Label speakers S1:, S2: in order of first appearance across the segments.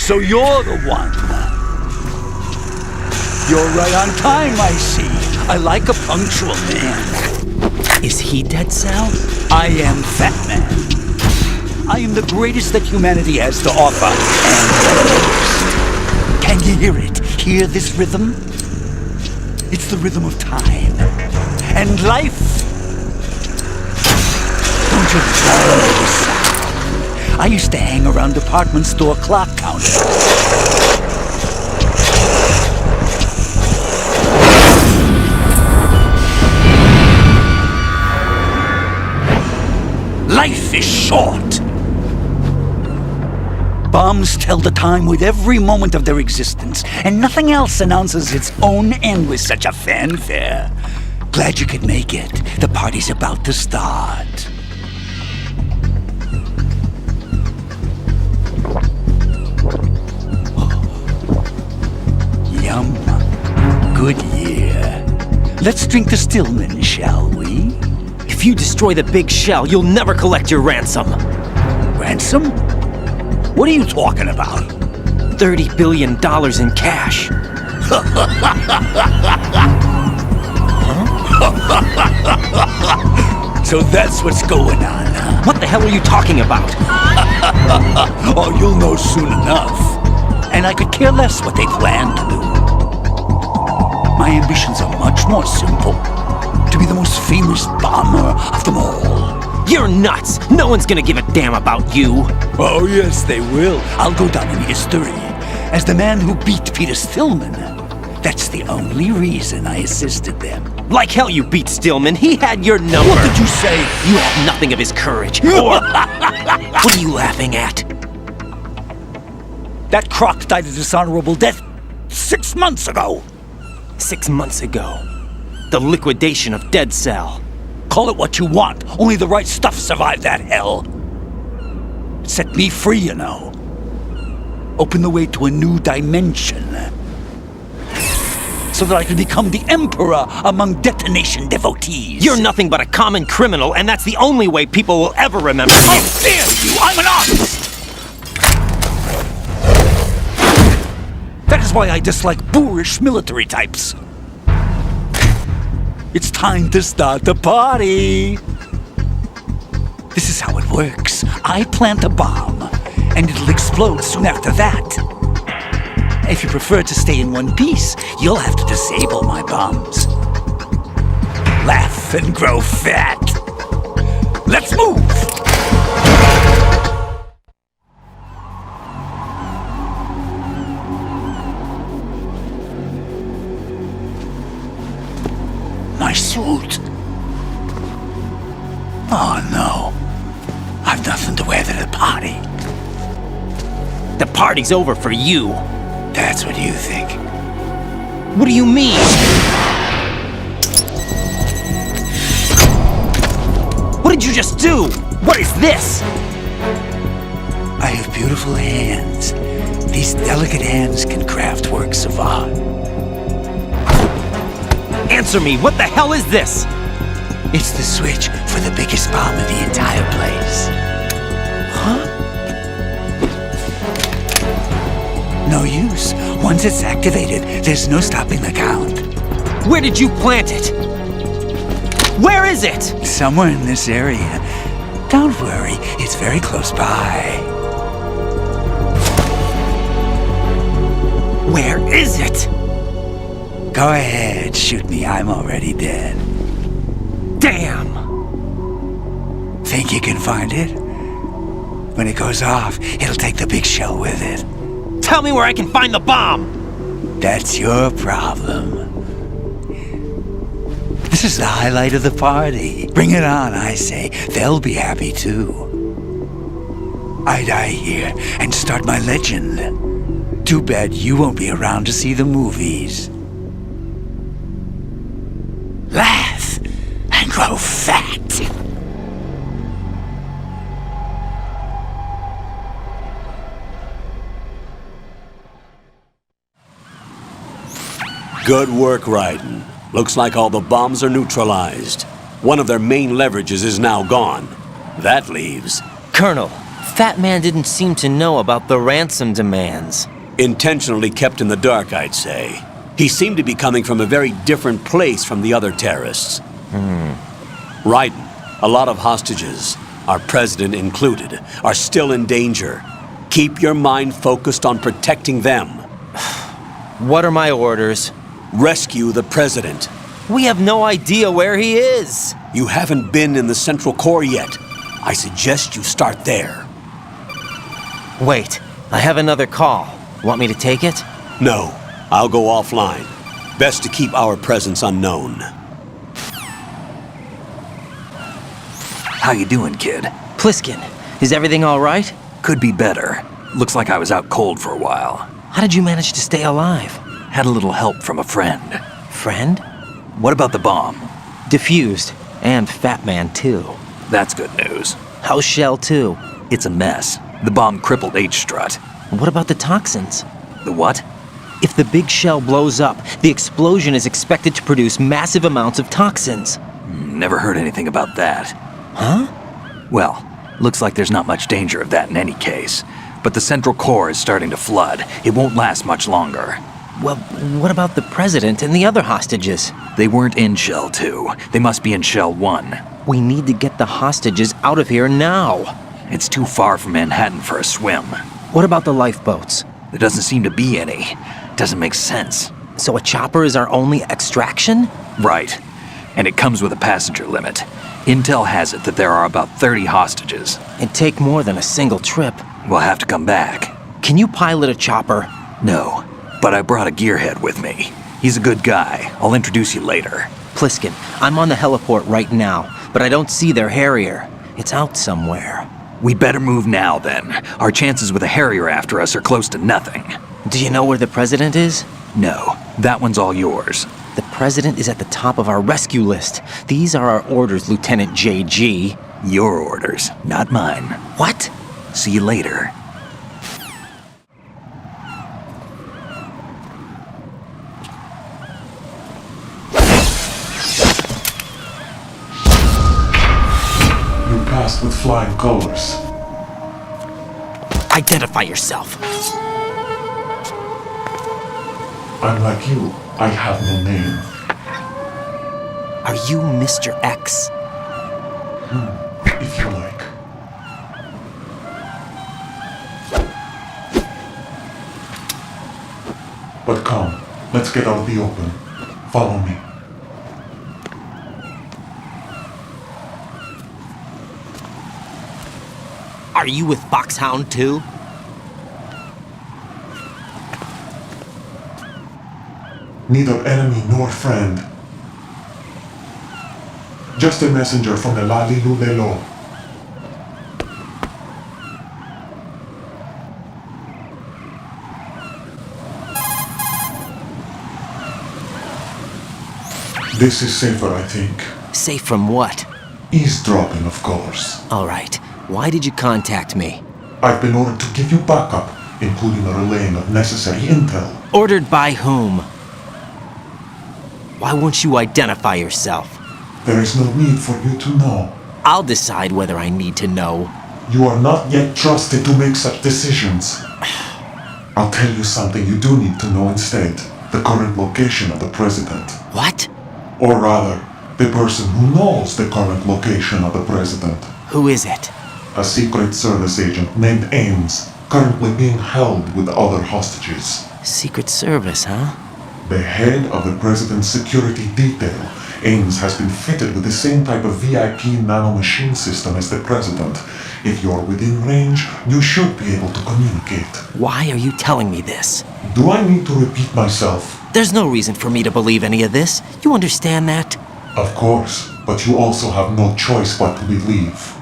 S1: So you're the one. You're right on time, I see. I like a punctual man.
S2: Is he dead, Sal?
S1: I am Fat Man. I am the greatest that humanity has to offer, and the most. Can you hear it? Hear this rhythm? It's the rhythm of time and life. Don't you love this sound? I used to hang around department store clock counters. Life is short. Bombs tell the time with every moment of their existence, and nothing else announces its own end with such a fanfare. Glad you could make it. The party's about to start. Yum. Good year. Let's drink the Stillman, shall we?
S2: If you destroy the big shell, you'll never collect your ransom.
S1: Ransom? What are you talking about?
S2: $30 billion in cash.
S1: So that's what's going on, huh?
S2: What the hell are you talking about?
S1: Oh, you'll know soon enough. And I could care less what they plan to do. My ambitions are much more simple. To be the most famous bomber of them all.
S2: You're nuts! No one's gonna give a damn about you!
S1: Oh, yes, they will. I'll go down in history as the man who beat Peter Stillman. That's the only reason I assisted them.
S2: Like hell you beat Stillman. He had your number.
S1: What did you say?
S2: You have nothing of his courage. Or... What are you laughing at?
S1: That croc died a dishonorable death 6 months ago.
S2: 6 months ago. The liquidation of Dead Cell.
S1: Call it what you want. Only the right stuff survived that hell. It set me free, you know. Opened the way to a new dimension. So that I could become the emperor among detonation devotees.
S2: You're nothing but a common criminal, and that's the only way people will ever remember you.
S1: How dare you! I'm an artist! That is why I dislike boorish military types. It's time to start the party. This is how it works. I plant a bomb, and it'll explode soon after that. If you prefer to stay in one piece, you'll have to disable my bombs. Laugh and grow fat. Let's move! My suit. Oh no. I've nothing to wear to the party.
S2: The party's over for you.
S1: That's what you think.
S2: What do you mean? What did you just do? What is this?
S1: I have beautiful hands. These delicate hands can craft works of art.
S2: Answer me, what the hell is this?
S1: It's the switch for the biggest bomb in the entire place.
S2: Huh?
S1: No use. Once it's activated, there's no stopping the count.
S2: Where did you plant it? Where is it?
S1: Somewhere in this area. Don't worry, it's very close by.
S2: Where is it?
S1: Go ahead, shoot me. I'm already dead.
S2: Damn!
S1: Think you can find it? When it goes off, it'll take the big shell with it.
S2: Tell me where I can find the bomb!
S1: That's your problem. This is the highlight of the party. Bring it on, I say. They'll be happy too. I die here and start my legend. Too bad you won't be around to see the movies. Laugh and grow fat.
S3: Good work, Raiden. Looks like all the bombs are neutralized. One of their main leverages is now gone. That leaves...
S2: Colonel, Fat Man didn't seem to know about the ransom demands.
S3: Intentionally kept in the dark, I'd say. He seemed to be coming from a very different place from the other terrorists. Raiden, a lot of hostages, our president included, are still in danger. Keep your mind focused on protecting them.
S2: What are my orders?
S3: Rescue the president.
S2: We have no idea where he is.
S3: You haven't been in the Central Core yet. I suggest you start there.
S2: Wait, I have another call. Want me to take it?
S3: No, I'll go offline. Best to keep our presence unknown.
S1: How you doing, kid?
S2: Pliskin, is everything all right?
S1: Could be better. Looks like I was out cold for a while.
S2: How did you manage to stay alive?
S1: Had a little help from a friend.
S2: Friend?
S1: What about the bomb?
S2: Diffused. And Fat Man, too.
S1: That's good news.
S2: How's Shell, too?
S1: It's a mess. The bomb crippled H-Strut.
S2: What about the toxins?
S1: The what?
S2: If the big shell blows up, the explosion is expected to produce massive amounts of toxins.
S1: Never heard anything about that.
S2: Huh?
S1: Well, looks like there's not much danger of that in any case. But the Central Core is starting to flood. It won't last much longer.
S2: Well, what about the president and the other hostages?
S1: They weren't in Shell 2. They must be in Shell 1.
S2: We need to get the hostages out of here now.
S1: It's too far from Manhattan for a swim.
S2: What about the lifeboats?
S1: There doesn't seem to be any. Doesn't make sense.
S2: So a chopper is our only extraction?
S1: Right. And it comes with a passenger limit. Intel has it that there are about 30 hostages.
S2: It'd take more than a single trip.
S1: We'll have to come back.
S2: Can you pilot a chopper?
S1: No, but I brought a gearhead with me. He's a good guy. I'll introduce you later.
S2: Pliskin, I'm on the heliport right now, but I don't see their Harrier. It's out somewhere.
S1: We better move now, then. Our chances with a Harrier after us are close to nothing.
S2: Do you know where the president is?
S1: No, that one's all yours.
S2: The president is at the top of our rescue list. These are our orders, Lieutenant JG.
S1: Your orders, not mine.
S2: What?
S1: See you later.
S4: You passed with flying colors.
S2: Identify yourself.
S4: I'm like you. I have no name.
S2: Are you Mr. X?
S4: If you like. But come, let's get out of the open. Follow me.
S2: Are you with FOXHOUND too?
S4: Neither enemy nor friend. Just a messenger from the Lalilulelo. This is safer, I think.
S2: Safe from what?
S4: Eavesdropping, of course.
S2: All right. Why did you contact me?
S4: I've been ordered to give you backup, including a relaying of necessary intel.
S2: Ordered by whom? Why won't you identify yourself?
S4: There is no need for you to know.
S2: I'll decide whether I need to know.
S4: You are not yet trusted to make such decisions. I'll tell you something you do need to know instead. The current location of the president.
S2: What?
S4: Or rather, the person who knows the current location of the president.
S2: Who is it?
S4: A Secret Service agent named Ames, currently being held with other hostages.
S2: Secret Service, huh?
S4: The head of the president's security detail, Ames has been fitted with the same type of VIP nanomachine system as the president. If you're within range, you should be able to communicate.
S2: Why are you telling me this?
S4: Do I need to repeat myself?
S2: There's no reason for me to believe any of this. You understand that?
S4: Of course, but you also have no choice but to believe.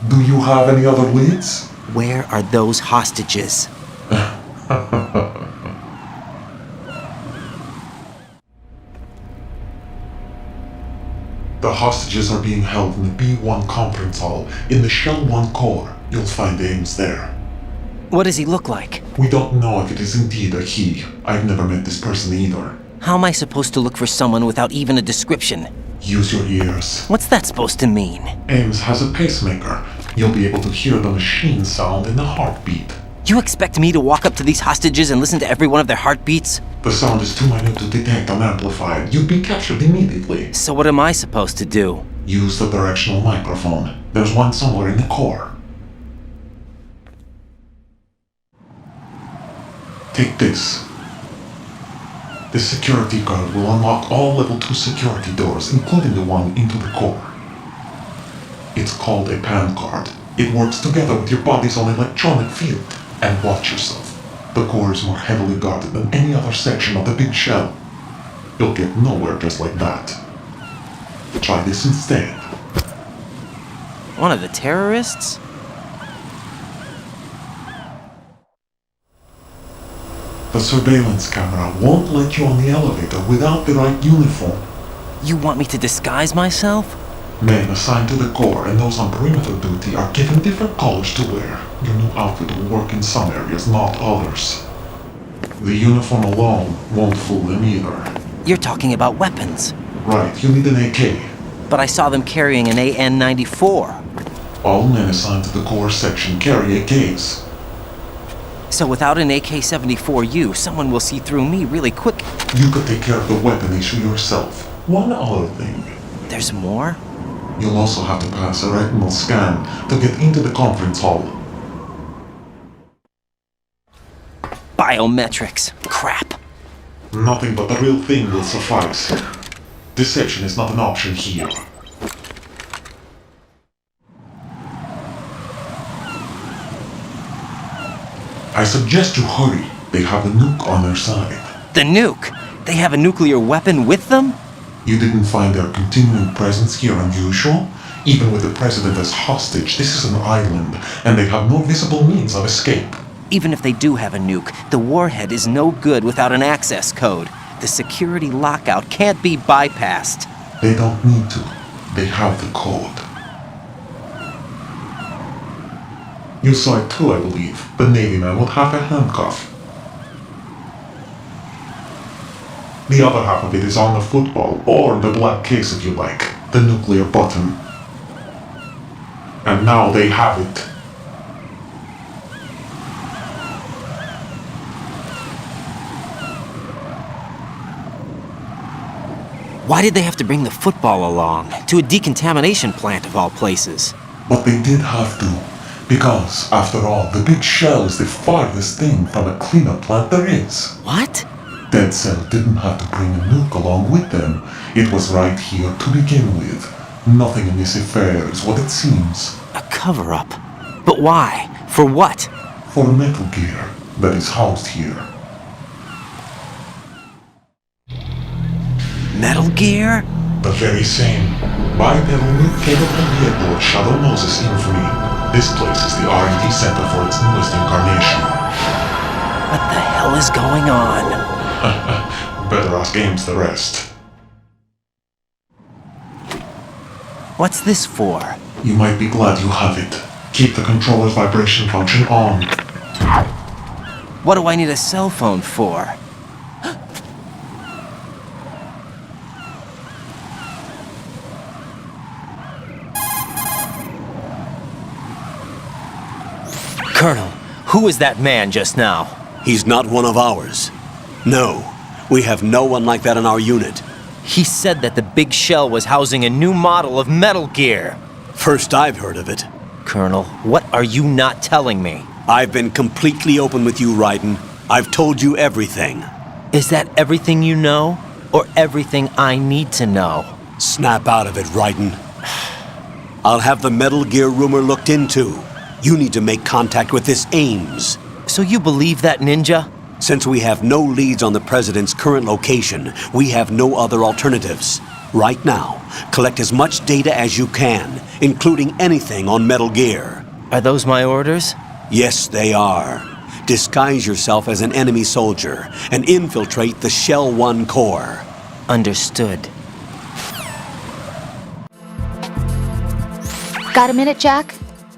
S4: Do you have any other leads?
S2: Where are those hostages?
S4: The hostages are being held in the B1 conference hall in the Shell 1 core. You'll find Ames there.
S2: What does he look like?
S4: We don't know if it is indeed a he. I've never met this person either.
S2: How am I supposed to look for someone without even a description?
S4: Use your ears.
S2: What's that supposed to mean?
S4: Ames has a pacemaker. You'll be able to hear the machine sound in the heartbeat.
S2: You expect me to walk up to these hostages and listen to every one of their heartbeats?
S4: The sound is too minute to detect and amplify it. You'd be captured immediately.
S2: So what am I supposed to do?
S4: Use the directional microphone. There's one somewhere in the core. Take this. This security card will unlock all level 2 security doors, including the one into the core. It's called a PAN card. It works together with your body's own electronic field. And watch yourself. The core is more heavily guarded than any other section of the big shell. You'll get nowhere just like that. Try this instead.
S2: One of the terrorists?
S4: The surveillance camera won't let you on the elevator without the right uniform.
S2: You want me to disguise myself?
S4: Men assigned to the core and those on perimeter duty are given different colors to wear. Your new outfit will work in some areas, not others. The uniform alone won't fool them either.
S2: You're talking about weapons.
S4: Right, you need an AK.
S2: But I saw them carrying an AN-94.
S4: All men assigned to the core section carry AKs.
S2: So without an AK-74U, someone will see through me really quick.
S4: You could take care of the weapon issue yourself. One other thing.
S2: There's more?
S4: You'll also have to pass a retinal scan to get into the conference hall.
S2: Biometrics. Crap.
S4: Nothing but the real thing will suffice. Deception is not an option here. I suggest you hurry. They have the nuke on their side.
S2: The nuke? They have a nuclear weapon with them?
S4: You didn't find their continuing presence here unusual? Even with the president as hostage, this is an island, and they have no visible means of escape.
S2: Even if they do have a nuke, the warhead is no good without an access code. The security lockout can't be bypassed.
S4: They don't need to. They have the code. You saw it too, I believe. The Navy man with half a handcuff. The other half of it is on the football, or the black case if you like. The nuclear button. And now they have it.
S2: Why did they have to bring the football along? To a decontamination plant of all places.
S4: But they did have to. Because, after all, the big shell is the farthest thing from a cleanup plant there is.
S2: What?
S4: Dead Cell didn't have to bring a nuke along with them. It was right here to begin with. Nothing in this affair is what it seems.
S2: A cover-up. But why? For what?
S4: For Metal Gear that is housed here.
S2: Metal Gear?
S4: The very same. Bipedal nuke-capable vehicle of Shadow Moses infamy. This place is the R&D center for its newest incarnation.
S2: What the hell is going on?
S4: Better ask Ames the rest.
S2: What's this for?
S4: You might be glad you have it. Keep the controller's vibration function on.
S2: What do I need a cell phone for? Colonel, who was that man just now?
S3: He's not one of ours. No, we have no one like that in our unit.
S2: He said that the big shell was housing a new model of Metal Gear.
S3: First I've heard of it.
S2: Colonel, what are you not telling me?
S3: I've been completely open with you, Raiden. I've told you everything.
S2: Is that everything you know? Or everything I need to know?
S3: Snap out of it, Raiden. I'll have the Metal Gear rumor looked into. You need to make contact with this Ames.
S2: So you believe that ninja?
S3: Since we have no leads on the President's current location, we have no other alternatives. Right now, collect as much data as you can, including anything on Metal Gear.
S2: Are those my orders?
S3: Yes, they are. Disguise yourself as an enemy soldier and infiltrate the Shell 1 core.
S2: Understood.
S5: Got a minute, Jack?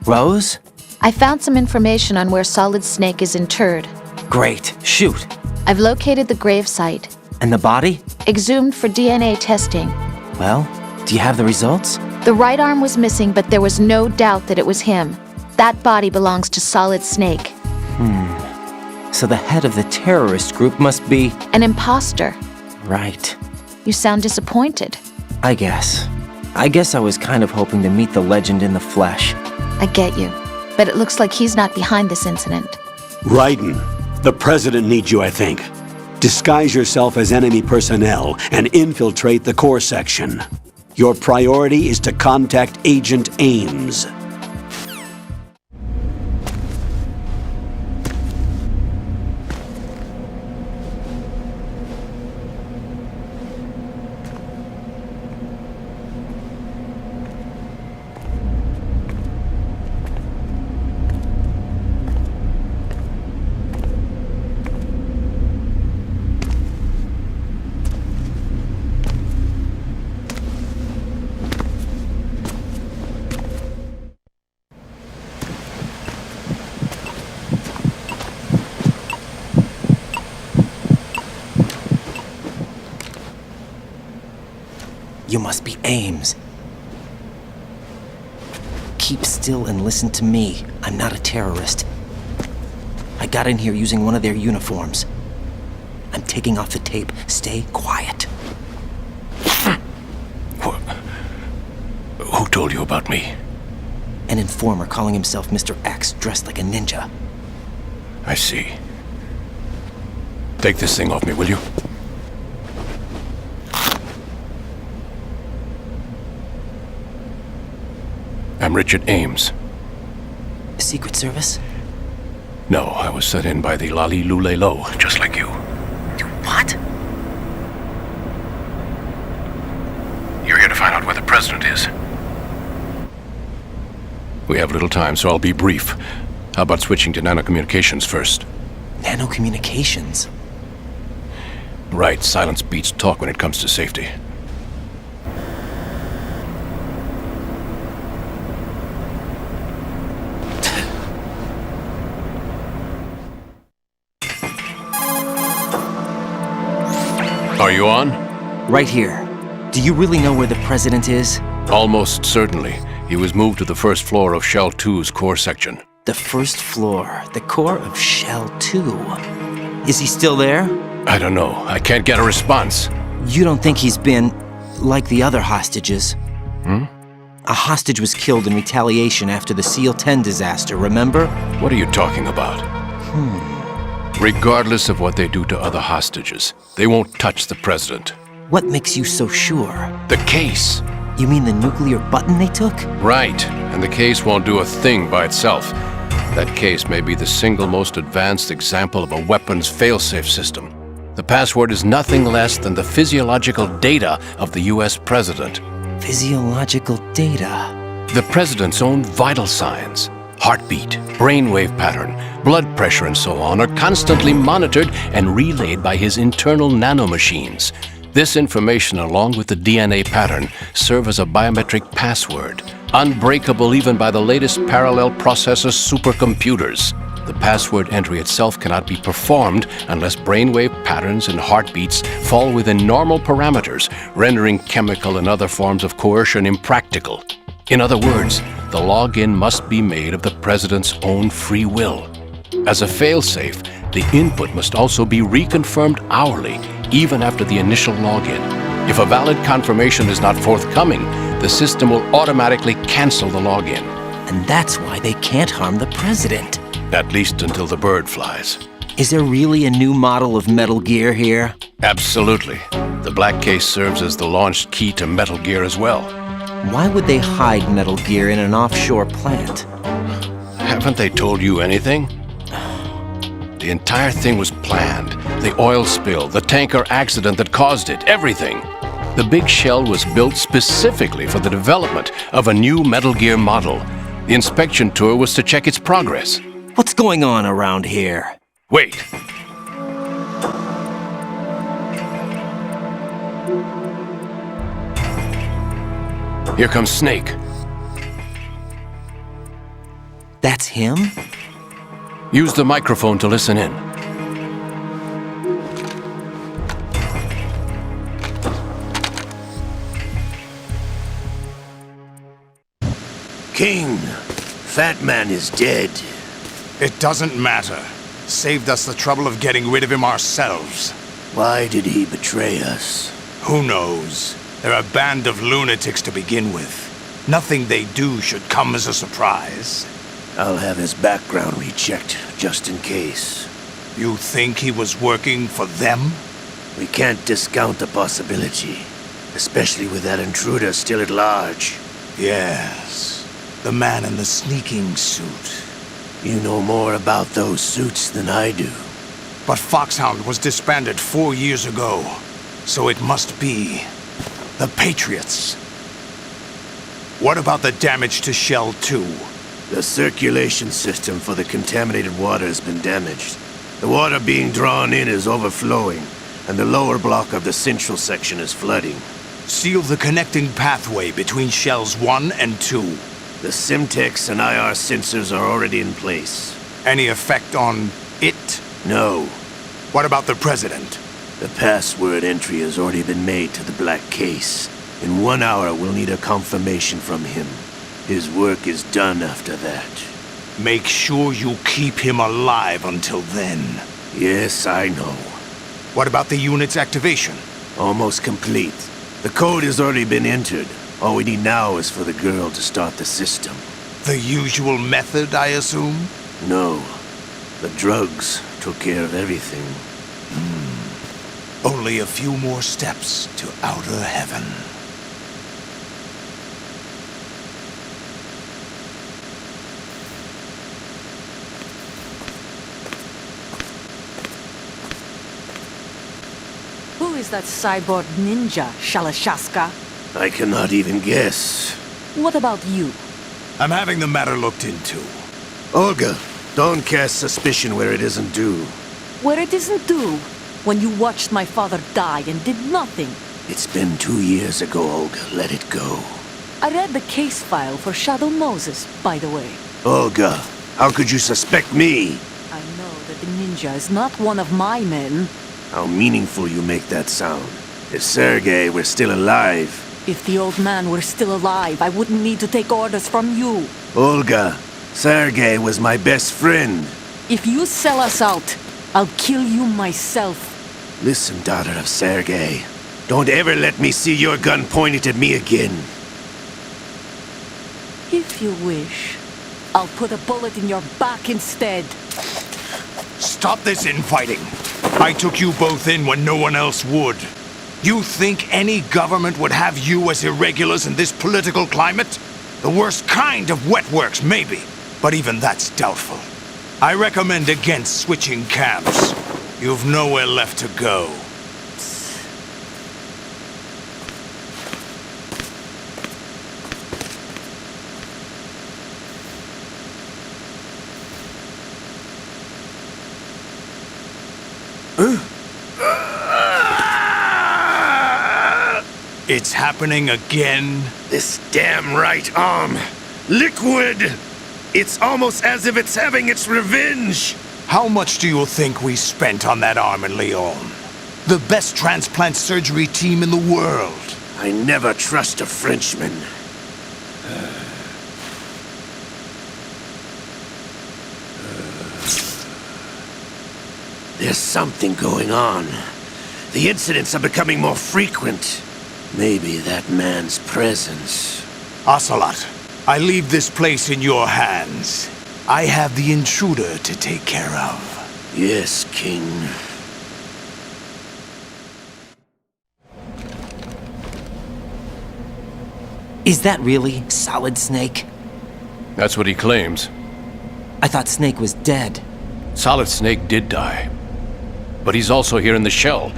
S2: Rose?
S5: I found some information on where Solid Snake is interred.
S2: Great. Shoot.
S5: I've located the grave site.
S2: And the body?
S5: Exhumed for DNA testing.
S2: Well, do you have the results?
S5: The right arm was missing, but there was no doubt that it was him. That body belongs to Solid Snake.
S2: So the head of the terrorist group must be...
S5: An imposter.
S2: Right.
S5: You sound disappointed.
S2: I guess. I was kind of hoping to meet the legend in the flesh.
S5: I get you. But it looks like he's not behind this incident.
S3: Raiden, the president needs you, I think. Disguise yourself as enemy personnel and infiltrate the core section. Your priority is to contact Agent Ames.
S2: You must be Ames. Keep still and listen to me. I'm not a terrorist. I got in here using one of their uniforms. I'm taking off the tape. Stay quiet.
S6: Who told you about me?
S2: An informer calling himself Mr. X, dressed like a ninja.
S6: I see. Take this thing off me, will you? I'm Richard Ames.
S2: Secret Service?
S6: No, I was set in by the Lali Lule Lo, just like you.
S2: What?
S6: You're here to find out where the president is. We have little time, so I'll be brief. How about switching to nanocommunications first?
S2: Nanocommunications?
S6: Right, silence beats talk when it comes to safety. Are you on?
S2: Right here. Do you really know where the president is?
S6: Almost certainly. He was moved to the first floor of Shell 2's core section.
S2: The first floor, the core of Shell 2. Is he still there?
S6: I don't know. I can't get a response.
S2: You don't think he's been like the other hostages? A hostage was killed in retaliation after the SEAL 10 disaster, remember?
S6: What are you talking about? Regardless of what they do to other hostages, they won't touch the president.
S2: What makes you so sure?
S6: The case.
S2: You mean the nuclear button they took?
S6: Right. And the case won't do a thing by itself. That case may be the single most advanced example of a weapons failsafe system. The password is nothing less than the physiological data of the US president.
S2: Physiological data?
S6: The president's own vital signs. Heartbeat, brainwave pattern, blood pressure, and so on are constantly monitored and relayed by his internal nanomachines. This information, along with the DNA pattern, serve as a biometric password, unbreakable even by the latest parallel processor supercomputers. The password entry itself cannot be performed unless brainwave patterns and heartbeats fall within normal parameters, rendering chemical and other forms of coercion impractical. In other words, the login must be made of the president's own free will. As a failsafe, the input must also be reconfirmed hourly, even after the initial login. If a valid confirmation is not forthcoming, the system will automatically cancel the login.
S2: And that's why they can't harm the president.
S6: At least until the bird flies.
S2: Is there really a new model of Metal Gear here?
S6: Absolutely. The black case serves as the launch key to Metal Gear as well.
S2: Why would they hide Metal Gear in an offshore plant?
S6: Haven't they told you anything? The entire thing was planned. The oil spill, the tanker accident that caused it, everything. The big shell was built specifically for the development of a new Metal Gear model. The inspection tour was to check its progress.
S2: What's going on around here?
S6: Wait. Here comes Snake.
S2: That's him?
S6: Use the microphone to listen in.
S7: King, Fat Man is dead.
S8: It doesn't matter. Saved us the trouble of getting rid of him ourselves.
S7: Why did he betray us?
S8: Who knows? They're a band of lunatics to begin with. Nothing they do should come as a surprise.
S7: I'll have his background rechecked, just in case.
S8: You think he was working for them?
S7: We can't discount the possibility, especially with that intruder still at large.
S8: Yes, the man in the sneaking suit.
S7: You know more about those suits than I do.
S8: But FOXHOUND was disbanded 4 years ago, so it must be the Patriots. What about the damage to Shell 2?
S7: The circulation system for the contaminated water has been damaged. The water being drawn in is overflowing, and the lower block of the central section is flooding.
S8: Seal the connecting pathway between Shells 1 and 2.
S7: The Simtex and IR sensors are already in place.
S8: Any effect on it?
S7: No.
S8: What about the President?
S7: The password entry has already been made to the black case. In 1 hour, we'll need a confirmation from him. His work is done after that.
S8: Make sure you keep him alive until then.
S7: Yes, I know.
S8: What about the unit's activation?
S7: Almost complete. The code has already been entered. All we need now is for the girl to start the system.
S8: The usual method, I assume?
S7: No. The drugs took care of everything.
S8: Only a few more steps to outer heaven.
S9: Who is that cyborg ninja, Shalashaska?
S7: I cannot even guess.
S9: What about you?
S8: I'm having the matter looked into.
S7: Olga, don't cast suspicion where it isn't due.
S9: Where it isn't due, when you watched my father die and did nothing.
S7: It's been 2 years ago, Olga. Let it go.
S9: I read the case file for Shadow Moses, by the way.
S7: Olga, how could you suspect me?
S9: I know that the ninja is not one of my men.
S7: How meaningful you make that sound. If Sergei were still alive...
S9: If the old man were still alive, I wouldn't need to take orders from you.
S7: Olga, Sergei was my best friend.
S9: If you sell us out, I'll kill you myself.
S7: Listen, daughter of Sergei. Don't ever let me see your gun pointed at me again.
S9: If you wish, I'll put a bullet in your back instead.
S8: Stop this infighting. I took you both in when no one else would. You think any government would have you as irregulars in this political climate? The worst kind of wet works, maybe. But even that's doubtful. I recommend against switching camps. You've nowhere left to go. It's happening again?
S7: This damn right arm. Liquid! It's almost as if it's having its revenge!
S8: How much do you think we spent on that arm in Lyon? The best transplant surgery team in the world.
S7: I never trust a Frenchman. There's something going on. The incidents are becoming more frequent. Maybe that man's presence.
S8: Ocelot, I leave this place in your hands. I have the intruder to take care of.
S7: Yes, King.
S2: Is that really Solid Snake?
S6: That's what he claims.
S2: I thought Snake was dead.
S6: Solid Snake did die. But he's also here in the shell.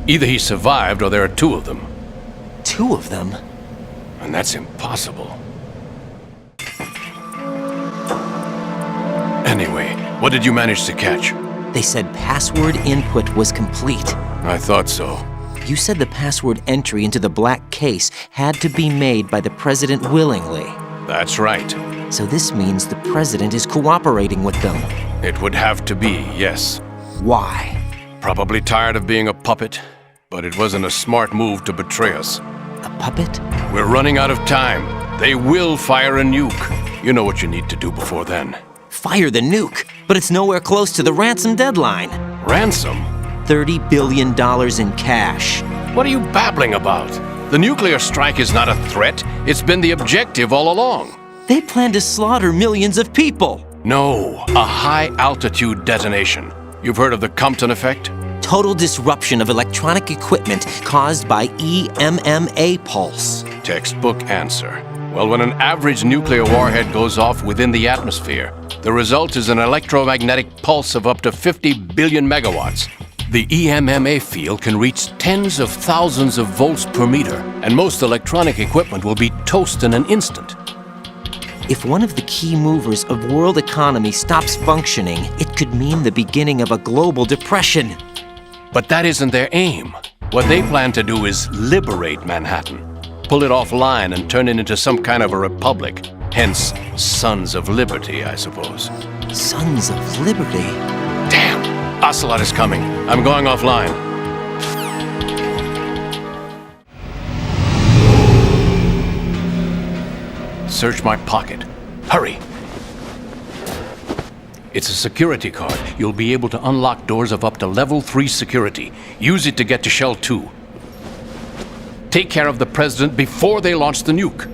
S6: Either he survived or there are two of them.
S2: Two of them?
S6: And that's impossible. Anyway, what did you manage to catch?
S2: They said password input was complete.
S6: I thought so.
S2: You said the password entry into the black case had to be made by the president willingly.
S6: That's right.
S2: So this means the president is cooperating with them.
S6: It would have to be, yes.
S2: Why?
S6: Probably tired of being a puppet, but it wasn't a smart move to betray us.
S2: A puppet?
S6: We're running out of time. They will fire a nuke. You know what you need to do before then.
S2: Fire the nuke, but it's nowhere close to the ransom deadline.
S6: Ransom?
S2: $30 billion in cash.
S6: What are you babbling about? The nuclear strike is not a threat. It's been the objective all along.
S2: They plan to slaughter millions of people.
S6: No, a high-altitude detonation. You've heard of the Compton effect?
S2: Total disruption of electronic equipment caused by EMMA pulse.
S6: Textbook answer. Well, when an average nuclear warhead goes off within the atmosphere, the result is an electromagnetic pulse of up to 50 billion megawatts. The EMMA field can reach tens of thousands of volts per meter, and most electronic equipment will be toast in an instant.
S2: If one of the key movers of world economy stops functioning, it could mean the beginning of a global depression.
S6: But that isn't their aim. What they plan to do is liberate Manhattan. Pull it offline and turn it into some kind of a republic. Hence, Sons of Liberty, I suppose.
S2: Sons of Liberty?
S6: Damn! Ocelot is coming. I'm going offline. Search my pocket. Hurry! It's a security card. You'll be able to unlock doors of up to level 3 security. Use it to get to Shell 2. Take care of the president before they launch the nuke.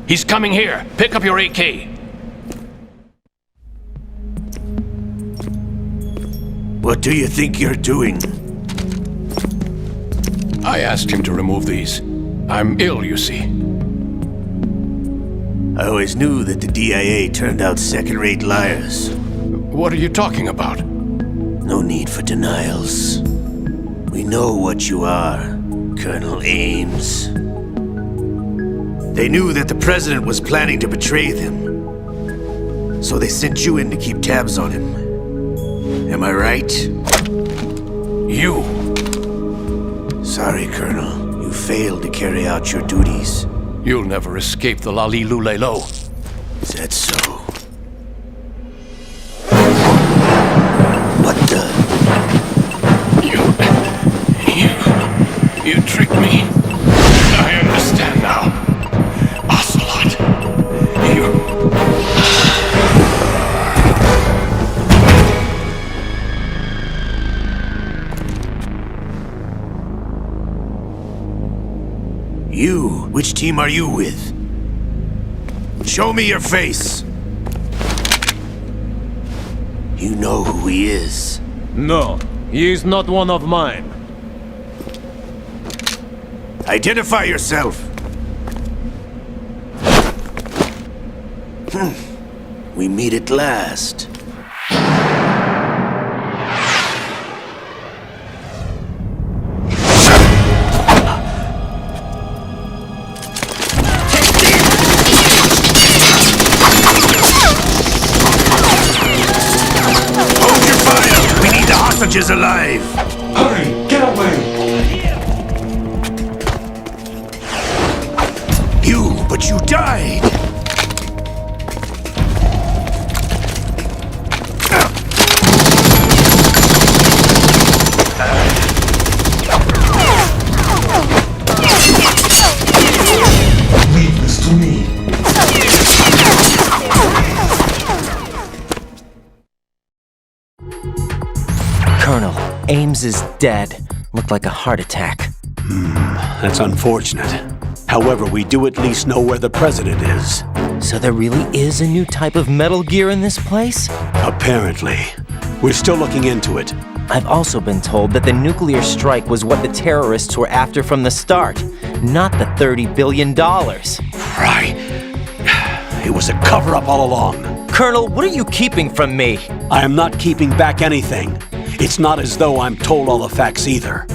S6: He's coming here. Pick up your AK.
S7: What do you think you're doing?
S6: I asked him to remove these. I'm ill, you see.
S7: I always knew that the DIA turned out second-rate liars.
S6: What are you talking about?
S7: No need for denials. We know what you are, Colonel Ames. They knew that the president was planning to betray them, so they sent you in to keep tabs on him. Am I right?
S6: You!
S7: Sorry, Colonel. You failed to carry out your duties.
S6: You'll never escape the Lali-Lulelo.
S7: Is that so? What the?
S6: You tricked me. I understand now. Ocelot.
S7: You? Which team are you with? Show me your face. You know who he is.
S10: No, he is not one of mine.
S7: Identify yourself. We meet at last. Hold your fire! We need the hostages alive!
S4: Hurry! Get away!
S7: But you died!
S4: Leave this to me.
S2: Colonel, Ames is dead. Looked like a heart attack.
S3: That's unfortunate. However, we do at least know where the president is.
S2: So there really is a new type of Metal Gear in this place?
S3: Apparently. We're still looking into it.
S2: I've also been told that the nuclear strike was what the terrorists were after from the start, not the $30 billion.
S3: Right. It was a cover-up all along.
S2: Colonel, what are you keeping from me?
S3: I am not keeping back anything. It's not as though I'm told all the facts either.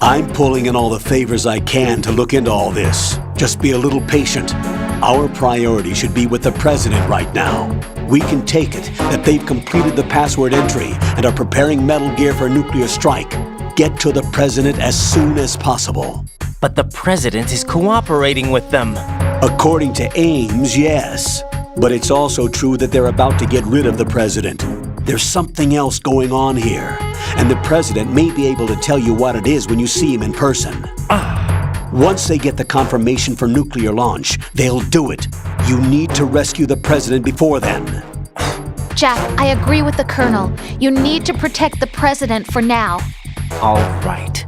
S3: I'm pulling in all the favors I can to look into all this. Just be a little patient. Our priority should be with the president right now. We can take it that they've completed the password entry and are preparing Metal Gear for a nuclear strike. Get to the president as soon as possible.
S2: But the president is cooperating with them.
S3: According to Ames, yes. But it's also true that they're about to get rid of the president. There's something else going on here, and the president may be able to tell you what it is when you see him in person. Once they get the confirmation for nuclear launch, they'll do it. You need to rescue the president before then.
S5: Jack, I agree with the Colonel. You need to protect the president for now.
S2: All right.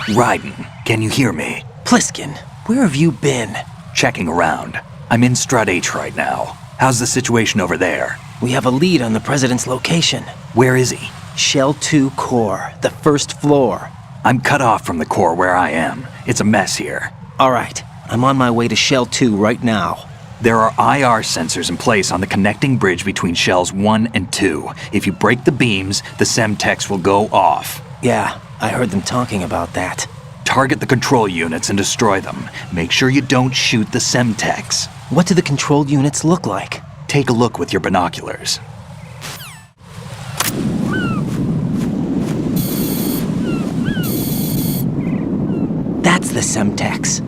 S11: Raiden, can you hear me?
S2: Pliskin, where have you been?
S11: Checking around. I'm in Strut H right now. How's the situation over there?
S2: We have a lead on the president's location.
S11: Where is he?
S2: Shell 2 core, the first floor.
S11: I'm cut off from the core where I am. It's a mess here.
S2: All right, I'm on my way to Shell 2 right now.
S11: There are IR sensors in place on the connecting bridge between Shells 1 and 2. If you break the beams, the Semtex will go off.
S2: Yeah, I heard them talking about that.
S11: Target the control units and destroy them. Make sure you don't shoot the Semtex.
S2: What do the control units look like?
S11: Take a look with your binoculars.
S2: That's the Semtex.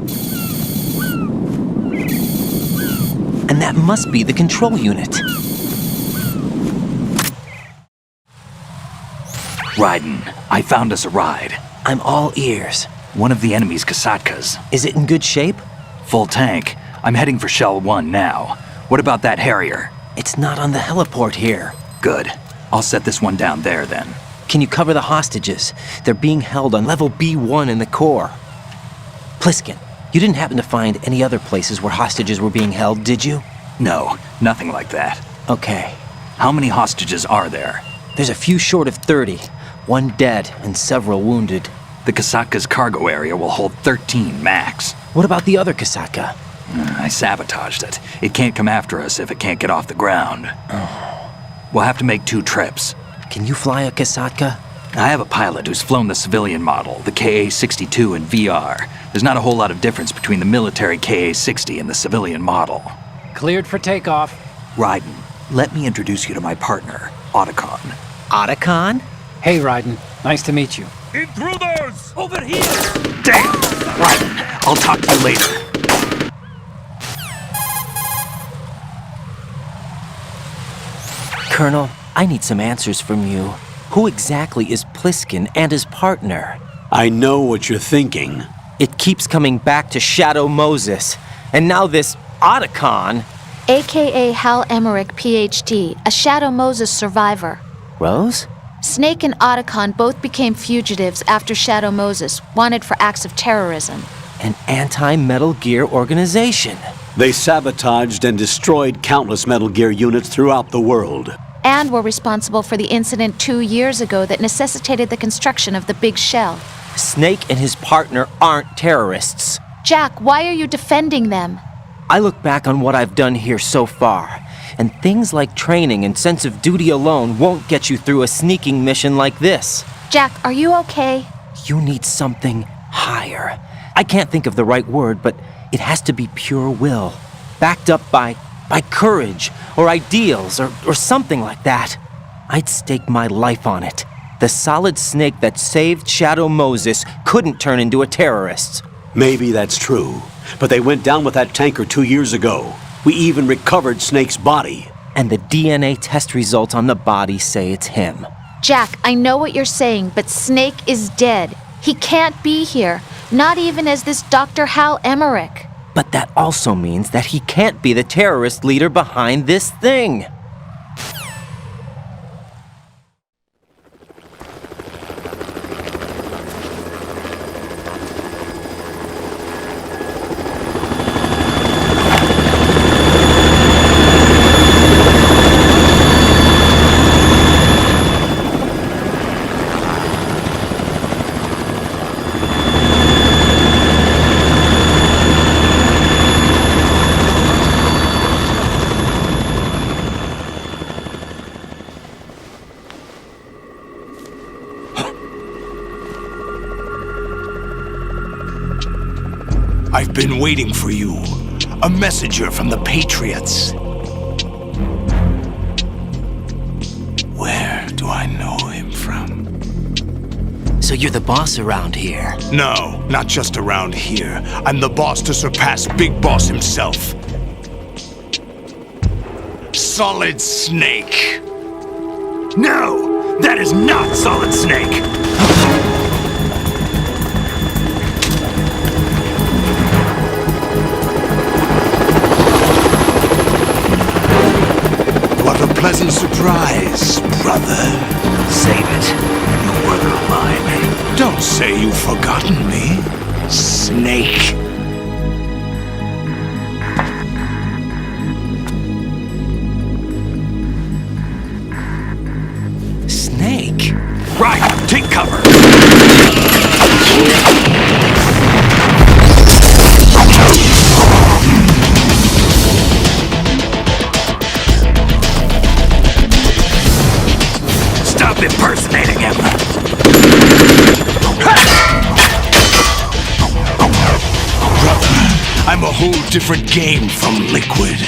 S2: And that must be the control unit.
S11: Raiden, I found us a ride.
S2: I'm all ears.
S11: One of the enemy's Kasatkas.
S2: Is it in good shape?
S11: Full tank. I'm heading for Shell 1 now. What about that Harrier?
S2: It's not on the heliport here.
S11: Good. I'll set this one down there then.
S2: Can you cover the hostages? They're being held on level B1 in the core. Pliskin, you didn't happen to find any other places where hostages were being held, did you?
S11: No, nothing like that.
S2: Okay.
S11: How many hostages are there?
S2: There's a few short of 30. One dead and several wounded.
S11: The Kasatka's cargo area will hold 13 max.
S2: What about the other Kasatka?
S11: I sabotaged it. It can't come after us if it can't get off the ground. We'll have to make 2 trips.
S2: Can you fly a Kasatka?
S11: I have a pilot who's flown the civilian model, the KA-62 in VR. There's not a whole lot of difference between the military KA-60 and the civilian model.
S10: Cleared for takeoff.
S11: Raiden, let me introduce you to my partner, Otacon.
S2: Otacon?
S10: Hey, Raiden. Nice to meet you.
S8: Intruders! Over here!
S11: Damn! Raiden, I'll talk to you later.
S2: Colonel, I need some answers from you. Who exactly is Pliskin and his partner?
S3: I know what you're thinking.
S2: It keeps coming back to Shadow Moses. And now this Otacon.
S5: AKA Hal Emmerich, PhD, a Shadow Moses survivor.
S2: Rose?
S5: Snake and Otacon both became fugitives after Shadow Moses, wanted for acts of terrorism.
S2: An anti-Metal Gear organization.
S3: They sabotaged and destroyed countless Metal Gear units throughout the world.
S5: And were responsible for the incident 2 years ago that necessitated the construction of the big shell.
S2: Snake and his partner aren't terrorists.
S5: Jack, why are you defending them?
S2: I look back on what I've done here so far, and things like training and sense of duty alone won't get you through a sneaking mission like this.
S5: Jack, are you okay?
S2: You need something higher. I can't think of the right word, but it has to be pure will, backed up by courage, or ideals, or something like that. I'd stake my life on it. The solid snake that saved Shadow Moses couldn't turn into a terrorist.
S3: Maybe that's true, but they went down with that tanker 2 years ago. We even recovered Snake's body.
S2: And the DNA test results on the body say it's him.
S5: Jack, I know what you're saying, but Snake is dead. He can't be here, not even as this Dr. Hal Emmerich.
S2: But that also means that he can't be the terrorist leader behind this thing.
S8: I've been waiting for you. A messenger from the Patriots. Where do I know him from?
S2: So you're the boss around here?
S8: No, not just around here. I'm the boss to surpass Big Boss himself. Solid Snake.
S7: No, that is not Solid Snake.
S8: What a pleasant surprise, brother.
S7: Save it. You brother of mine.
S8: Don't say you've forgotten me, Snake.
S2: Snake?
S7: Right, take cover. Stop impersonating him.
S8: Brother, I'm a whole different game from Liquid.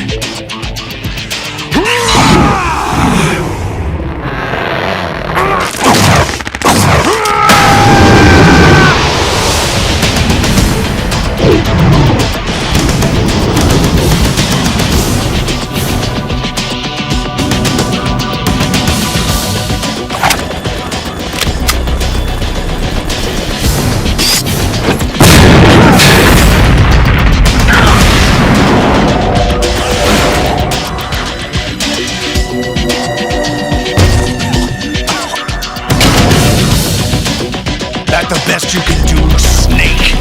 S8: That the best you can do, Snake?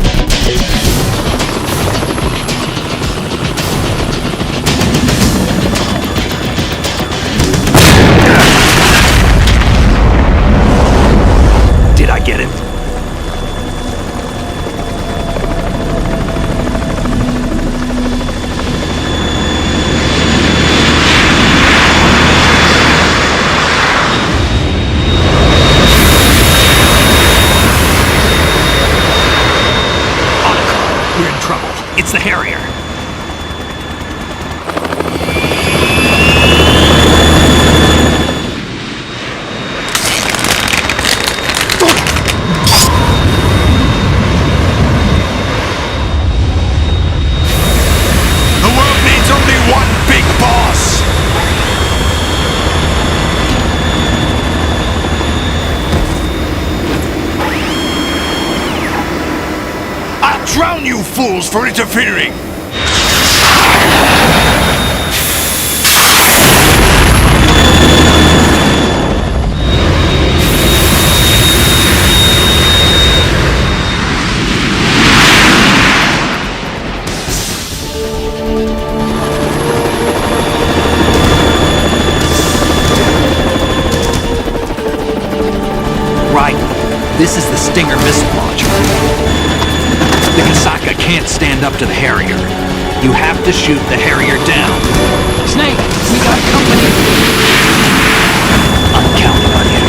S7: Did I get it? We're in trouble. It's the Harrier.
S8: The world needs only one big boss. I'll drown you fools for interfering.
S11: Right. This is the Stinger missile launcher. The Kasaka can't stand up to the Harrier. You have to shoot the Harrier down.
S10: Snake, we got company.
S11: I'm counting on you.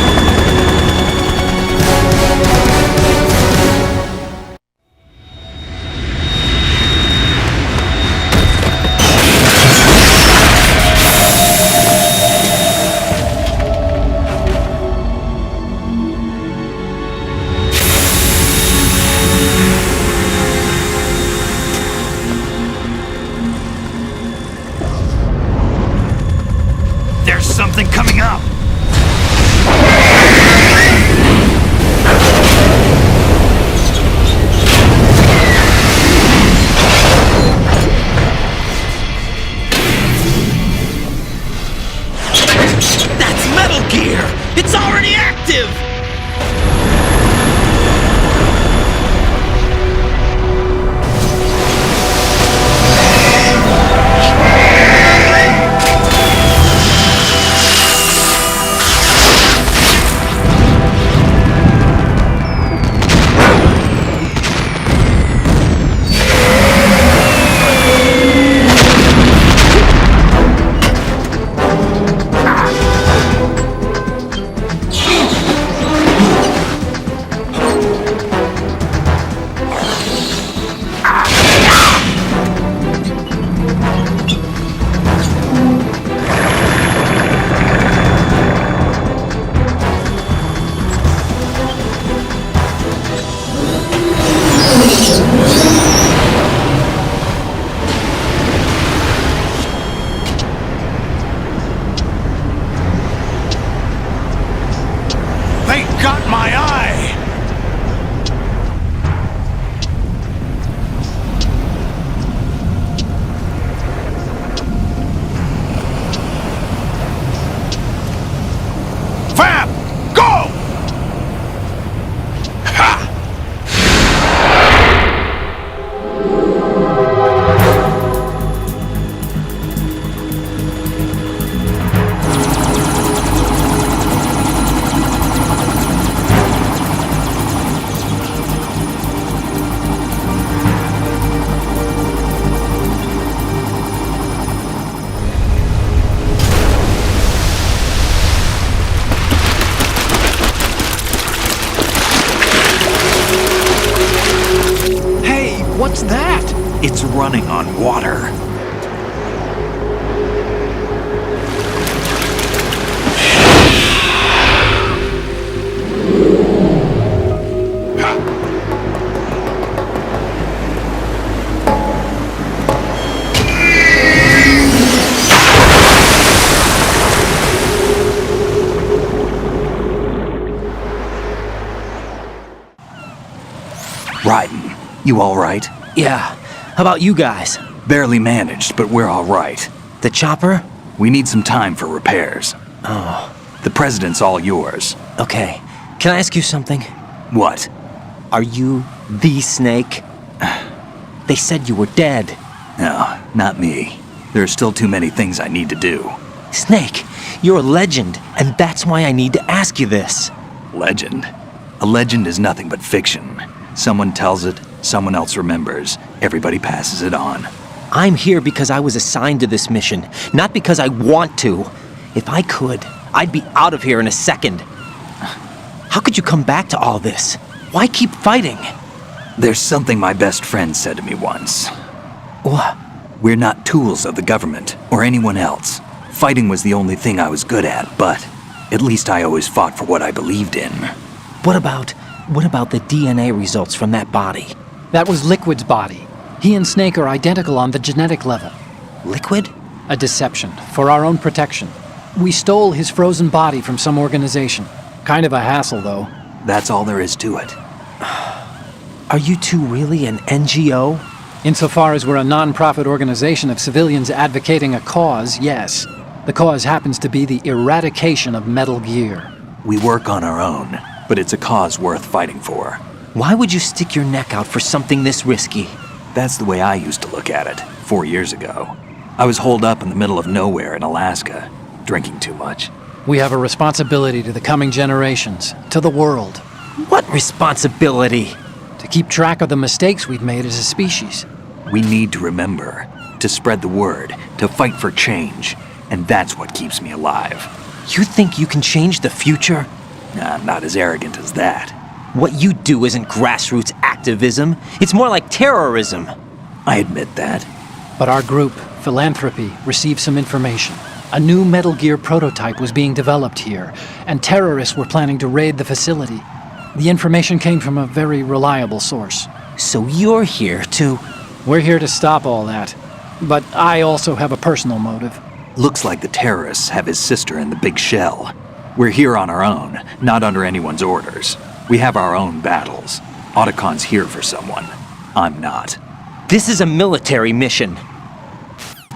S7: There's
S10: What's that?
S11: It's running on water. Raiden, you all right?
S2: Yeah. How about you guys?
S11: Barely managed, but we're all right.
S2: The chopper?
S11: We need some time for repairs.
S2: Oh.
S11: The president's all yours.
S2: Okay. Can I ask you something?
S11: What?
S2: Are you the Snake? They said you were dead.
S11: No, not me. There are still too many things I need to do.
S2: Snake, you're a legend, and that's why I need to ask you this.
S11: Legend? A legend is nothing but fiction. Someone tells it, someone else remembers. Everybody passes it on.
S2: I'm here because I was assigned to this mission, not because I want to. If I could, I'd be out of here in a second. How could you come back to all this? Why keep fighting?
S11: There's something my best friend said to me once.
S2: What?
S11: We're not tools of the government or anyone else. Fighting was the only thing I was good at, but at least I always fought for what I believed in.
S2: What about the DNA results from that body?
S10: That was Liquid's body. He and Snake are identical on the genetic level.
S2: Liquid?
S10: A deception, for our own protection. We stole his frozen body from some organization. Kind of a hassle, though.
S11: That's all there is to it.
S2: Are you two really an NGO?
S10: Insofar as we're a non-profit organization of civilians advocating a cause, yes. The cause happens to be the eradication of Metal Gear.
S11: We work on our own, but it's a cause worth fighting for.
S2: Why would you stick your neck out for something this risky?
S11: That's the way I used to look at it, 4 years ago. I was holed up in the middle of nowhere in Alaska, drinking too much.
S10: We have a responsibility to the coming generations, to the world.
S2: What responsibility?
S10: To keep track of the mistakes we've made as a species.
S11: We need to remember, to spread the word, to fight for change, and that's what keeps me alive.
S2: You think you can change the future?
S11: I'm not as arrogant as that.
S2: What you do isn't grassroots activism. It's more like terrorism.
S11: I admit that.
S10: But our group, Philanthropy, received some information. A new Metal Gear prototype was being developed here, and terrorists were planning to raid the facility. The information came from a very reliable source.
S2: So you're here to...
S10: We're here to stop all that. But I also have a personal motive.
S11: Looks like the terrorists have his sister in the big shell. We're here on our own, not under anyone's orders. We have our own battles. Otacon's here for someone. I'm not.
S2: This is a military mission.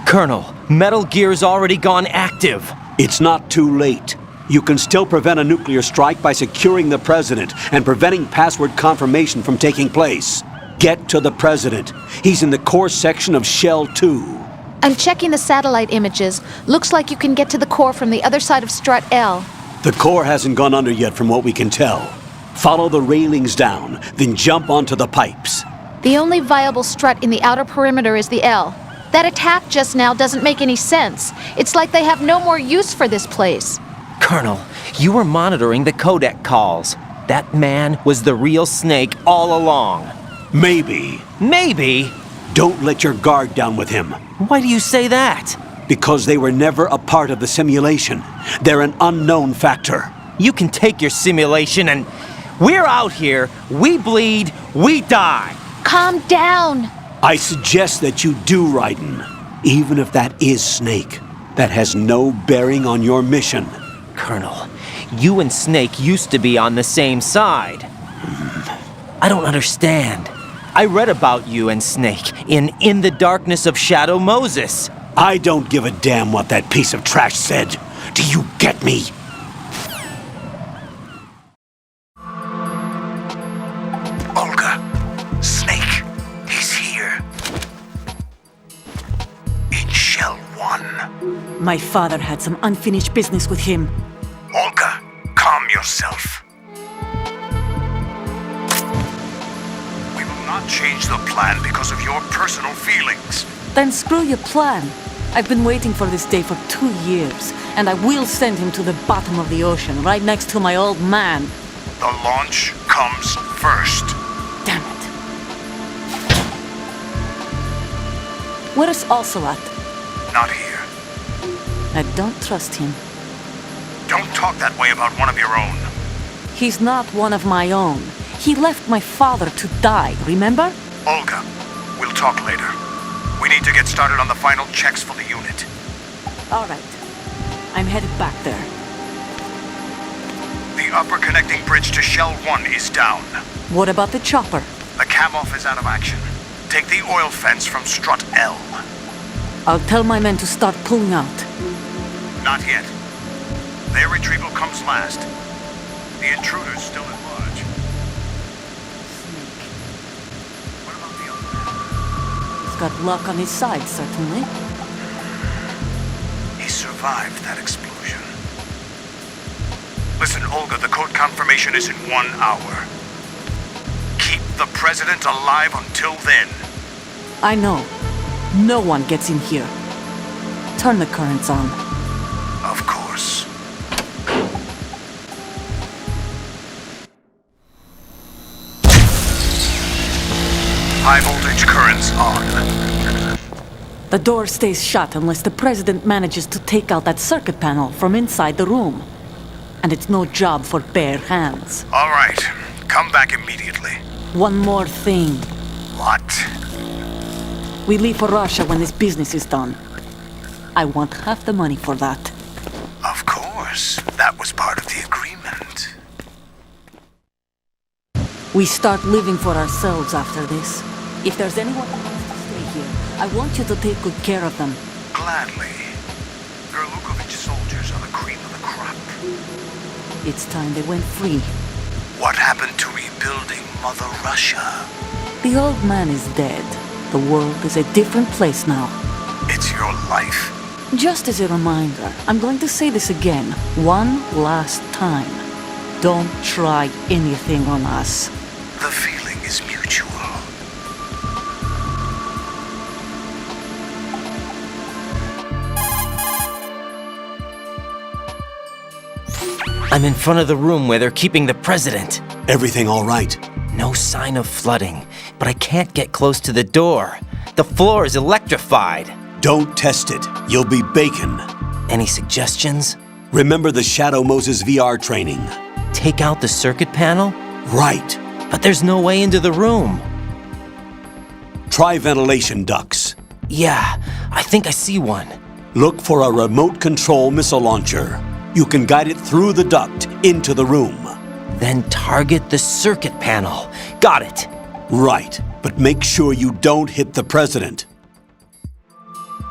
S2: Colonel, Metal Gear's already gone active.
S3: It's not too late. You can still prevent a nuclear strike by securing the president and preventing password confirmation from taking place. Get to the president. He's in the core section of Shell 2.
S5: I'm checking the satellite images. Looks like you can get to the core from the other side of Strut L.
S3: The core hasn't gone under yet from what we can tell. Follow the railings down, then jump onto the pipes.
S5: The only viable strut in the outer perimeter is the L. That attack just now doesn't make any sense. It's like they have no more use for this place.
S2: Colonel, you were monitoring the codec calls. That man was the real Snake all along.
S3: Maybe.
S2: Maybe?
S3: Don't let your guard down with him.
S2: Why do you say that?
S3: Because they were never a part of the simulation. They're an unknown factor.
S2: You can take your simulation and... We're out here, we bleed, we die.
S5: Calm down.
S3: I suggest that you do, Raiden. Even if that is Snake. That has no bearing on your mission.
S2: Colonel, you and Snake used to be on the same side. I don't understand. I read about you and Snake in the Darkness of Shadow Moses.
S3: I don't give a damn what that piece of trash said. Do you get me?
S1: Olga, Snake, he's here. In Shell 1.
S9: My father had some unfinished business with him.
S1: Olga, calm yourself. We will not change the plan because of your personal feelings.
S9: Then screw your plan. I've been waiting for this day for 2 years, and I will send him to the bottom of the ocean, right next to my old man.
S1: The launch comes first.
S9: Damn it. Where's Ocelot?
S8: Not here.
S9: I don't trust him.
S8: Don't talk that way about one of your own.
S9: He's not one of my own. He left my father to die, remember?
S8: Olga, we'll talk later. We need to get started on the final checks for the unit.
S9: All right. I'm headed back there.
S8: The upper connecting bridge to Shell 1 is down.
S9: What about the chopper?
S8: The cam-off is out of action. Take the oil fence from strut L.
S9: I'll tell my men to start pulling out.
S8: Not yet. Their retrieval comes last. The intruder's still at large. What about the other man?
S9: He's got luck on his side, certainly.
S8: He survived that explosion. Listen, Olga, the code confirmation is in 1 hour. Keep the president alive until then.
S9: I know. No one gets in here. Turn the currents on.
S8: Of course. High voltage currents on.
S9: The door stays shut unless the president manages to take out that circuit panel from inside the room. And it's no job for bare hands.
S8: All right. Come back immediately.
S9: One more thing.
S8: What?
S9: We leave for Russia when this business is done. I want half the money for that.
S8: Of course. That was part of the agreement.
S9: We start living for ourselves after this. If there's anyone who wants to stay here, I want you to take good care of them.
S8: Gladly. Gerlukovich soldiers are the cream of the crop.
S9: It's time they went free.
S8: What happened to rebuilding Mother Russia?
S9: The old man is dead. The world is a different place now.
S8: It's your life.
S9: Just as a reminder, I'm going to say this again, one last time. Don't try anything on us.
S8: The feeling is mutual.
S2: I'm in front of the room where they're keeping the president.
S3: Everything all right?
S2: No sign of flooding, but I can't get close to the door. The floor is electrified.
S3: Don't test it. You'll be bacon.
S2: Any suggestions?
S3: Remember the Shadow Moses VR training.
S2: Take out the circuit panel?
S3: Right.
S2: But there's no way into the room.
S3: Try ventilation ducts.
S2: Yeah, I think I see one.
S3: Look for a remote control missile launcher. You can guide it through the duct into the room.
S2: Then target the circuit panel. Got it.
S3: Right, but make sure you don't hit the president.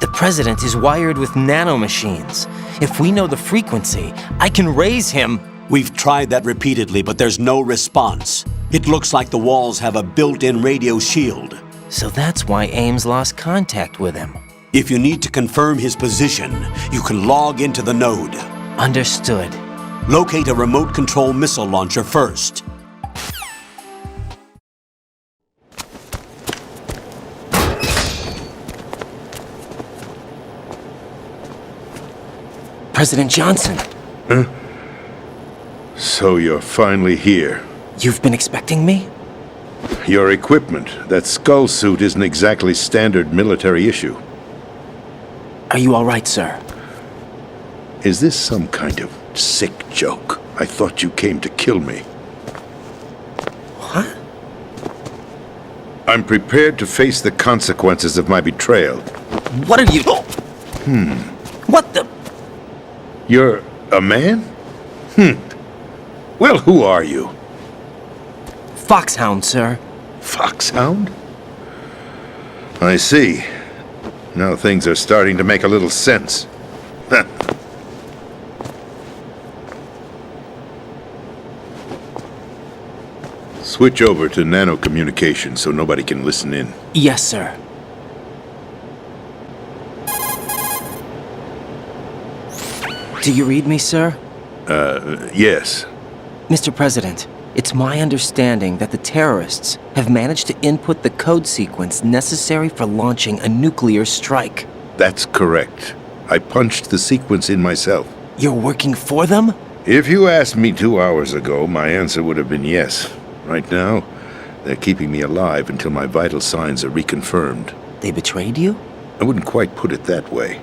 S2: The president is wired with nanomachines. If we know the frequency, I can raise him.
S3: We've tried that repeatedly, but there's no response. It looks like the walls have a built-in radio shield.
S2: So that's why Ames lost contact with him.
S3: If you need to confirm his position, you can log into the node.
S2: Understood.
S3: Locate a remote control missile launcher first.
S2: President Johnson.
S12: So you're finally here.
S2: You've been expecting me?
S12: Your equipment, that skull suit isn't exactly standard military issue.
S2: Are you all right, sir?
S12: Is this some kind of sick joke? I thought you came to kill me.
S2: What?
S12: I'm prepared to face the consequences of my betrayal.
S2: What are you... What the...
S12: You're a man? Well, who are you?
S2: Foxhound, sir.
S12: Foxhound? I see. Now things are starting to make a little sense. Switch over to nano-communication so nobody can listen in.
S2: Yes, sir. Do you read me, sir?
S12: Yes.
S2: Mr. President, it's my understanding that the terrorists have managed to input the code sequence necessary for launching a nuclear strike.
S12: That's correct. I punched the sequence in myself.
S2: You're working for them?
S12: If you asked me 2 hours ago, my answer would have been yes. Right now, they're keeping me alive until my vital signs are reconfirmed.
S2: They betrayed you?
S12: I wouldn't quite put it that way.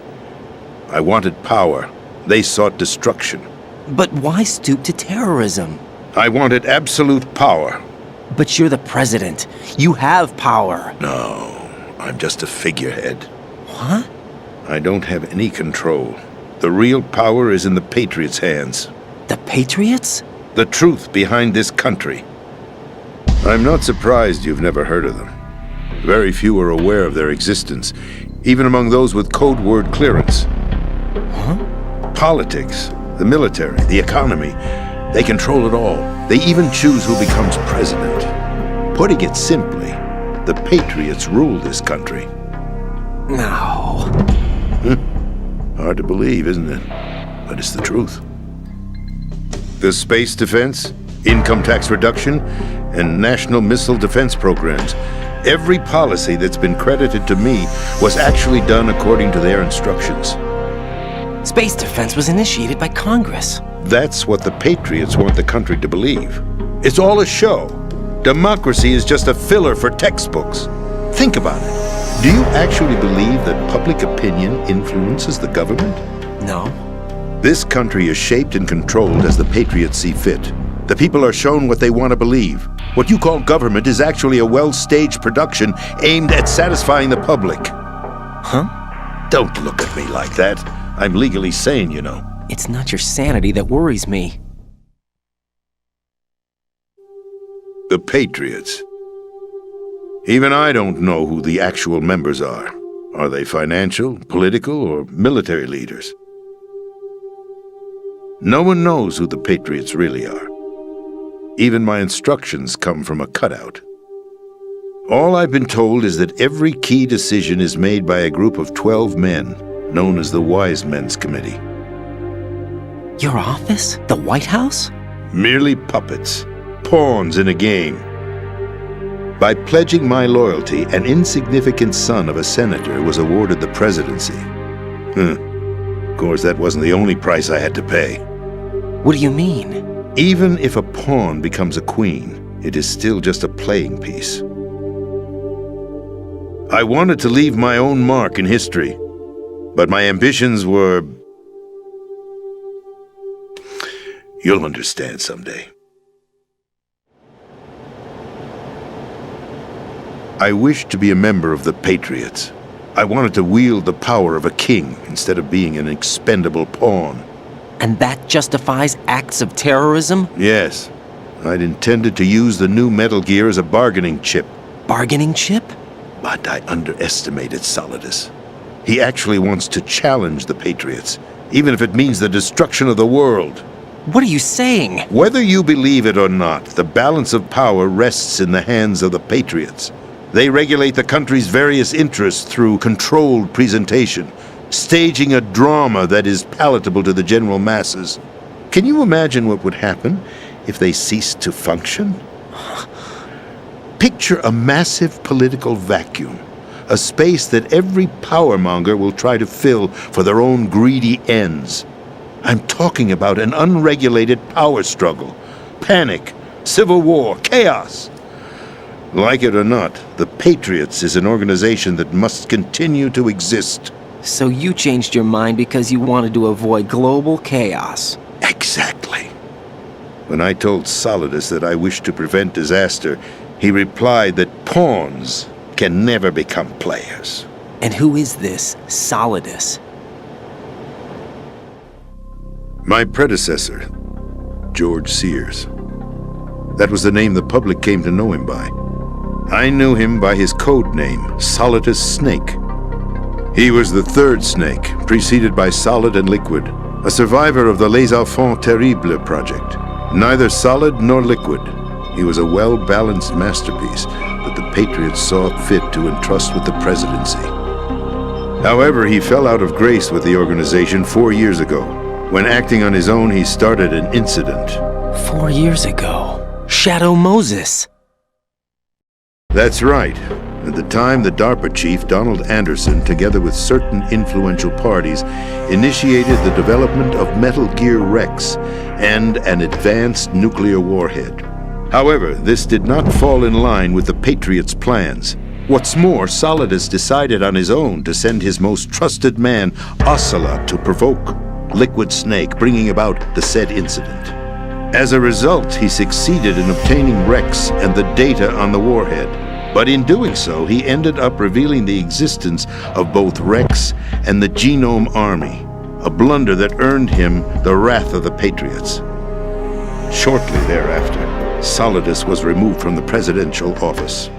S12: I wanted power. They sought destruction.
S2: But why stoop to terrorism?
S12: I wanted absolute power.
S2: But you're the president. You have power.
S12: No, I'm just a figurehead.
S2: What?
S12: I don't have any control. The real power is in the Patriots' hands.
S2: The Patriots?
S12: The truth behind this country. I'm not surprised you've never heard of them. Very few are aware of their existence, even among those with code word clearance.
S2: Huh?
S12: Politics, the military, the economy, they control it all. They even choose who becomes president. Putting it simply, the Patriots rule this country.
S2: No.
S12: Hard to believe, isn't it? But it's the truth. The space defense, income tax reduction, and national missile defense programs. Every policy that's been credited to me was actually done according to their instructions.
S2: Space defense was initiated by Congress.
S12: That's what the Patriots want the country to believe. It's all a show. Democracy is just a filler for textbooks. Think about it. Do you actually believe that public opinion influences the government?
S2: No.
S12: This country is shaped and controlled as the Patriots see fit. The people are shown what they want to believe. What you call government is actually a well-staged production aimed at satisfying the public.
S2: Huh?
S12: Don't look at me like that. I'm legally sane, you know.
S2: It's not your sanity that worries me.
S12: The Patriots. Even I don't know who the actual members are. Are they financial, political, or military leaders? No one knows who the Patriots really are. Even my instructions come from a cutout. All I've been told is that every key decision is made by a group of 12 men, known as the Wise Men's Committee.
S2: Your office? The White House?
S12: Merely puppets, pawns in a game. By pledging my loyalty, an insignificant son of a senator was awarded the presidency. Of course, that wasn't the only price I had to pay.
S2: What do you mean?
S12: Even if a pawn becomes a queen, it is still just a playing piece. I wanted to leave my own mark in history, but my ambitions were... You'll understand someday. I wished to be a member of the Patriots. I wanted to wield the power of a king instead of being an expendable pawn.
S2: And that justifies acts of terrorism?
S12: Yes. I'd intended to use the new Metal Gear as a bargaining chip.
S2: Bargaining chip?
S12: But I underestimated Solidus. He actually wants to challenge the Patriots, even if it means the destruction of the world.
S2: What are you saying?
S12: Whether you believe it or not, the balance of power rests in the hands of the Patriots. They regulate the country's various interests through controlled presentation, staging a drama that is palatable to the general masses. Can you imagine what would happen if they ceased to function? Picture a massive political vacuum, a space that every powermonger will try to fill for their own greedy ends. I'm talking about an unregulated power struggle, panic, civil war, chaos. Like it or not, the Patriots is an organization that must continue to exist.
S2: So you changed your mind because you wanted to avoid global chaos.
S12: Exactly. When I told Solidus that I wished to prevent disaster, he replied that pawns can never become players.
S2: And who is this Solidus?
S12: My predecessor, George Sears. That was the name the public came to know him by. I knew him by his code name, Solidus Snake. He was the third snake, preceded by Solid and Liquid, a survivor of the Les Enfants Terribles project. Neither solid nor liquid, he was a well-balanced masterpiece that the Patriots saw fit to entrust with the presidency. However, he fell out of grace with the organization 4 years ago. When acting on his own, he started an incident.
S2: 4 years ago? Shadow Moses!
S12: That's right. At the time, the DARPA chief, Donald Anderson, together with certain influential parties, initiated the development of Metal Gear Rex and an advanced nuclear warhead. However, this did not fall in line with the Patriots' plans. What's more, Solidus decided on his own to send his most trusted man, Ocelot, to provoke Liquid Snake, bringing about the said incident. As a result, he succeeded in obtaining Rex and the data on the warhead. But in doing so, he ended up revealing the existence of both Rex and the Genome Army, a blunder that earned him the wrath of the Patriots. Shortly thereafter, Solidus was removed from the presidential office.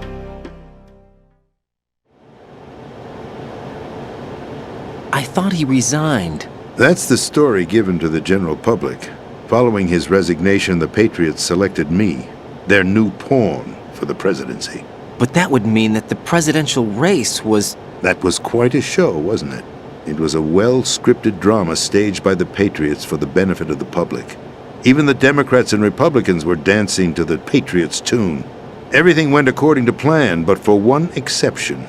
S2: I thought he resigned.
S12: That's the story given to the general public. Following his resignation, the Patriots selected me, their new pawn, for the presidency.
S2: But that would mean that the presidential race was...
S12: That was quite a show, wasn't it? It was a well-scripted drama staged by the Patriots for the benefit of the public. Even the Democrats and Republicans were dancing to the Patriots' tune. Everything went according to plan, but for one exception.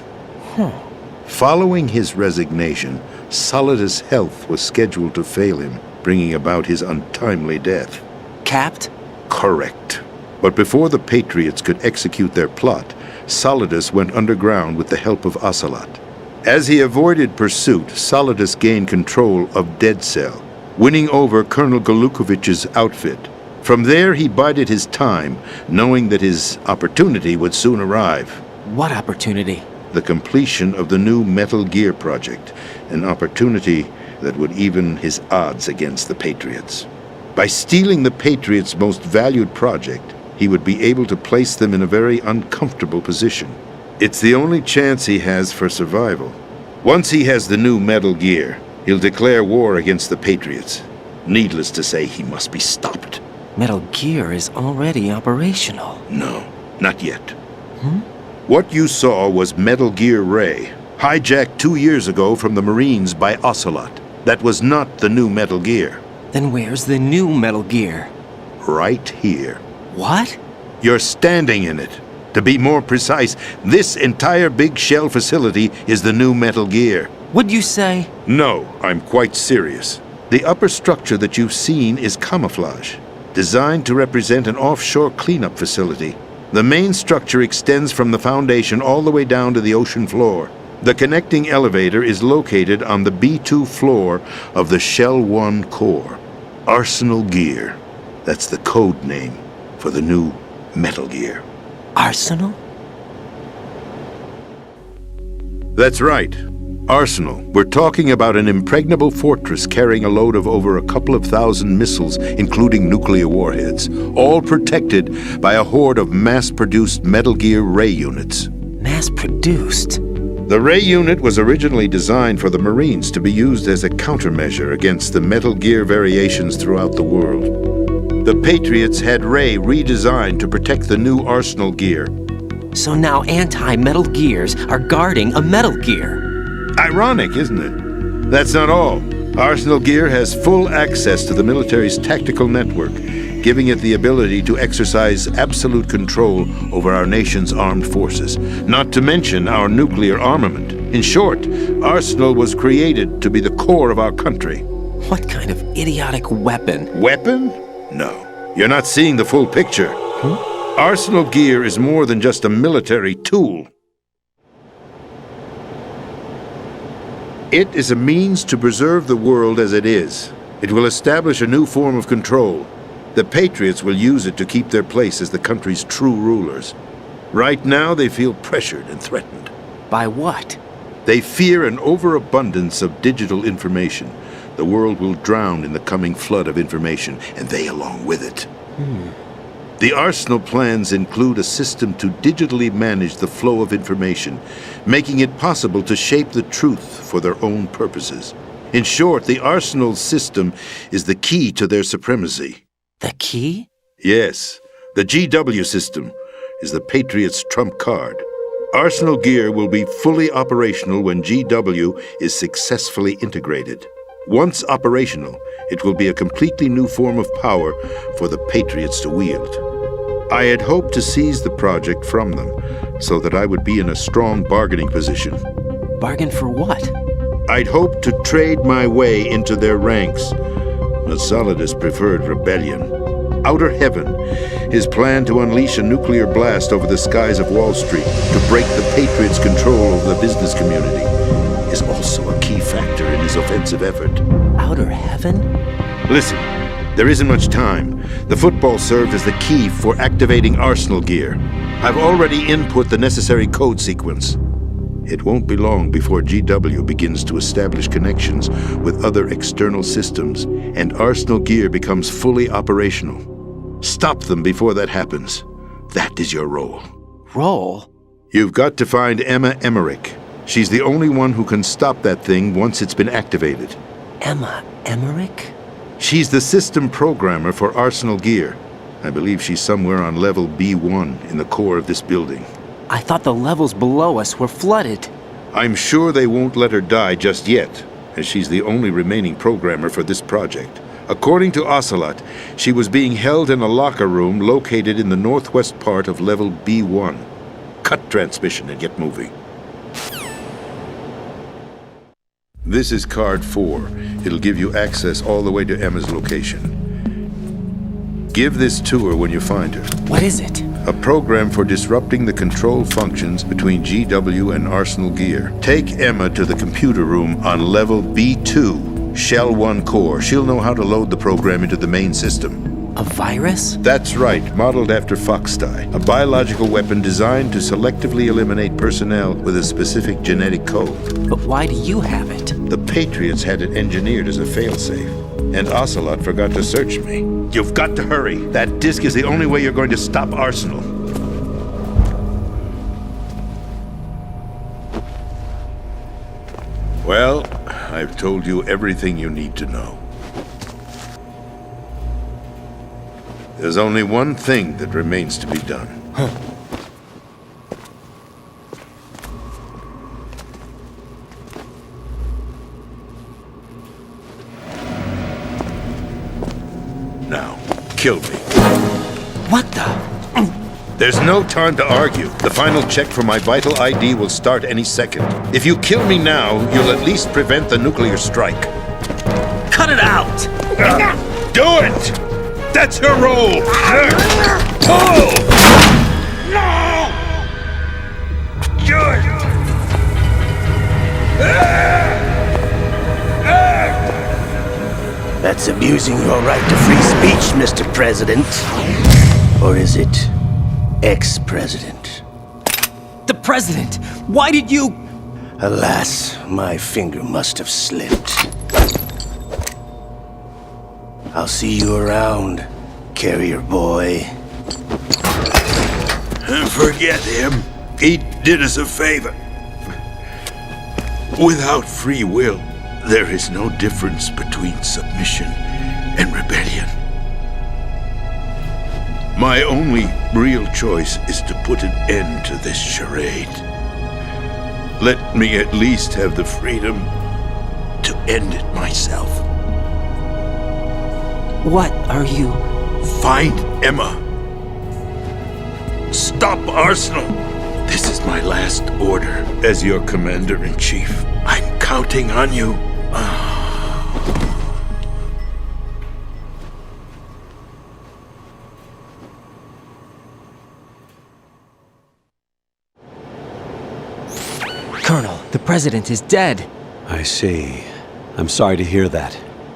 S12: Following his resignation, Solidus' health was scheduled to fail him, bringing about his untimely death.
S2: Capped?
S12: Correct. But before the Patriots could execute their plot, Solidus went underground with the help of Ocelot. As he avoided pursuit, Solidus gained control of Dead Cell, winning over Colonel Golukovich's outfit. From there, he bided his time, knowing that his opportunity would soon arrive.
S2: What opportunity?
S12: The completion of the new Metal Gear project, an opportunity that would even his odds against the Patriots. By stealing the Patriots' most valued project, he would be able to place them in a very uncomfortable position. It's the only chance he has for survival. Once he has the new Metal Gear, he'll declare war against the Patriots. Needless to say, he must be stopped.
S2: Metal Gear is already operational.
S12: No, not yet. What you saw was Metal Gear Ray, hijacked 2 years ago from the Marines by Ocelot. That was not the new Metal Gear.
S2: Then where's the new Metal Gear?
S12: Right here.
S2: What?
S12: You're standing in it. To be more precise, this entire big shell facility is the new Metal Gear.
S2: Would you say?
S12: No, I'm quite serious. The upper structure that you've seen is camouflage, designed to represent an offshore cleanup facility. The main structure extends from the foundation all the way down to the ocean floor. The connecting elevator is located on the B2 floor of the Shell 1 core. Arsenal Gear. That's the code name for the new Metal Gear.
S2: Arsenal?
S12: That's right. Arsenal. We're talking about an impregnable fortress carrying a load of over a couple of thousand missiles, including nuclear warheads, all protected by a horde of mass-produced Metal Gear Ray units.
S2: Mass-produced?
S12: The Ray unit was originally designed for the Marines to be used as a countermeasure against the Metal Gear variations throughout the world. The Patriots had Ray redesigned to protect the new Arsenal Gear.
S2: So now anti-Metal Gears are guarding a Metal Gear.
S12: Ironic, isn't it? That's not all. Arsenal Gear has full access to the military's tactical network, giving it the ability to exercise absolute control over our nation's armed forces, not to mention our nuclear armament. In short, Arsenal was created to be the core of our country.
S2: What kind of idiotic weapon?
S12: Weapon? No. You're not seeing the full picture. Arsenal Gear is more than just a military tool. It is a means to preserve the world as it is. It will establish a new form of control. The Patriots will use it to keep their place as the country's true rulers. Right now, they feel pressured and threatened.
S2: By what?
S12: They fear an overabundance of digital information. The world will drown in the coming flood of information, and they along with it. The Arsenal plans include a system to digitally manage the flow of information, making it possible to shape the truth for their own purposes. In short, the Arsenal system is the key to their supremacy.
S2: The key?
S12: Yes. The GW system is the Patriots' trump card. Arsenal Gear will be fully operational when GW is successfully integrated. Once operational, it will be a completely new form of power for the Patriots to wield. I had hoped to seize the project from them, so that I would be in a strong bargaining position.
S2: Bargain for what?
S12: I'd hoped to trade my way into their ranks, but Solidus preferred rebellion. outer heaven. His plan to unleash a nuclear blast over the skies of Wall Street to break the Patriots' control over the business community is also a key factor in his offensive effort.
S2: Outer heaven?
S12: Listen, there isn't much time. The football served as the key for activating Arsenal gear. I've already input the necessary code sequence. It won't be long before GW begins to establish connections with other external systems, and Arsenal gear becomes fully operational. Stop them before that happens. That is your role.
S2: Role?
S12: You've got to find Emma Emmerich. She's the only one who can stop that thing once it's been activated.
S2: Emma Emmerich?
S12: She's the system programmer for Arsenal gear. I believe she's somewhere on level B1 in the core of this building.
S2: I thought the levels below us were flooded.
S12: I'm sure they won't let her die just yet, as she's the only remaining programmer for this project. According to Ocelot, she was being held in a locker room located in the northwest part of level B1. Cut transmission and get moving. This is card 4. It'll give you access all the way to Emma's location. Give this to her when you find her.
S2: What is it?
S12: A program for disrupting the control functions between GW and Arsenal gear. Take Emma to the computer room on level B2, Shell 1 core. She'll know how to load the program into the main system.
S2: A virus?
S12: That's right, modeled after Foxdie, a biological weapon designed to selectively eliminate personnel with a specific genetic code.
S2: But why do you have it?
S12: The Patriots had it engineered as a failsafe, and Ocelot forgot to search me. You've got to hurry. That disk is the only way you're going to stop Arsenal. Well, I've told you everything you need to know. There's only one thing that remains to be done. Now, kill me.
S2: What the?
S12: There's no time to argue. The final check for my vital ID will start any second. If you kill me now, you'll at least prevent the nuclear strike.
S2: Cut it out!
S12: Do it! That's your role! Pull! No! Good!
S7: That's abusing your right to free speech, Mr. President. Or is it ex-president?
S2: The president! Why did you...
S7: Alas, my finger must have slipped. I'll see you around, carrier boy.
S12: Forget him. He did us a favor. Without free will, there is no difference between submission and rebellion. My only real choice is to put an end to this charade. Let me at least have the freedom to end it myself.
S2: What are you...
S12: Find Emma. Stop Arsenal. This is my last order as your commander-in-chief. I'm counting on you.
S2: Colonel, the president is dead.
S3: I see. I'm sorry to hear that.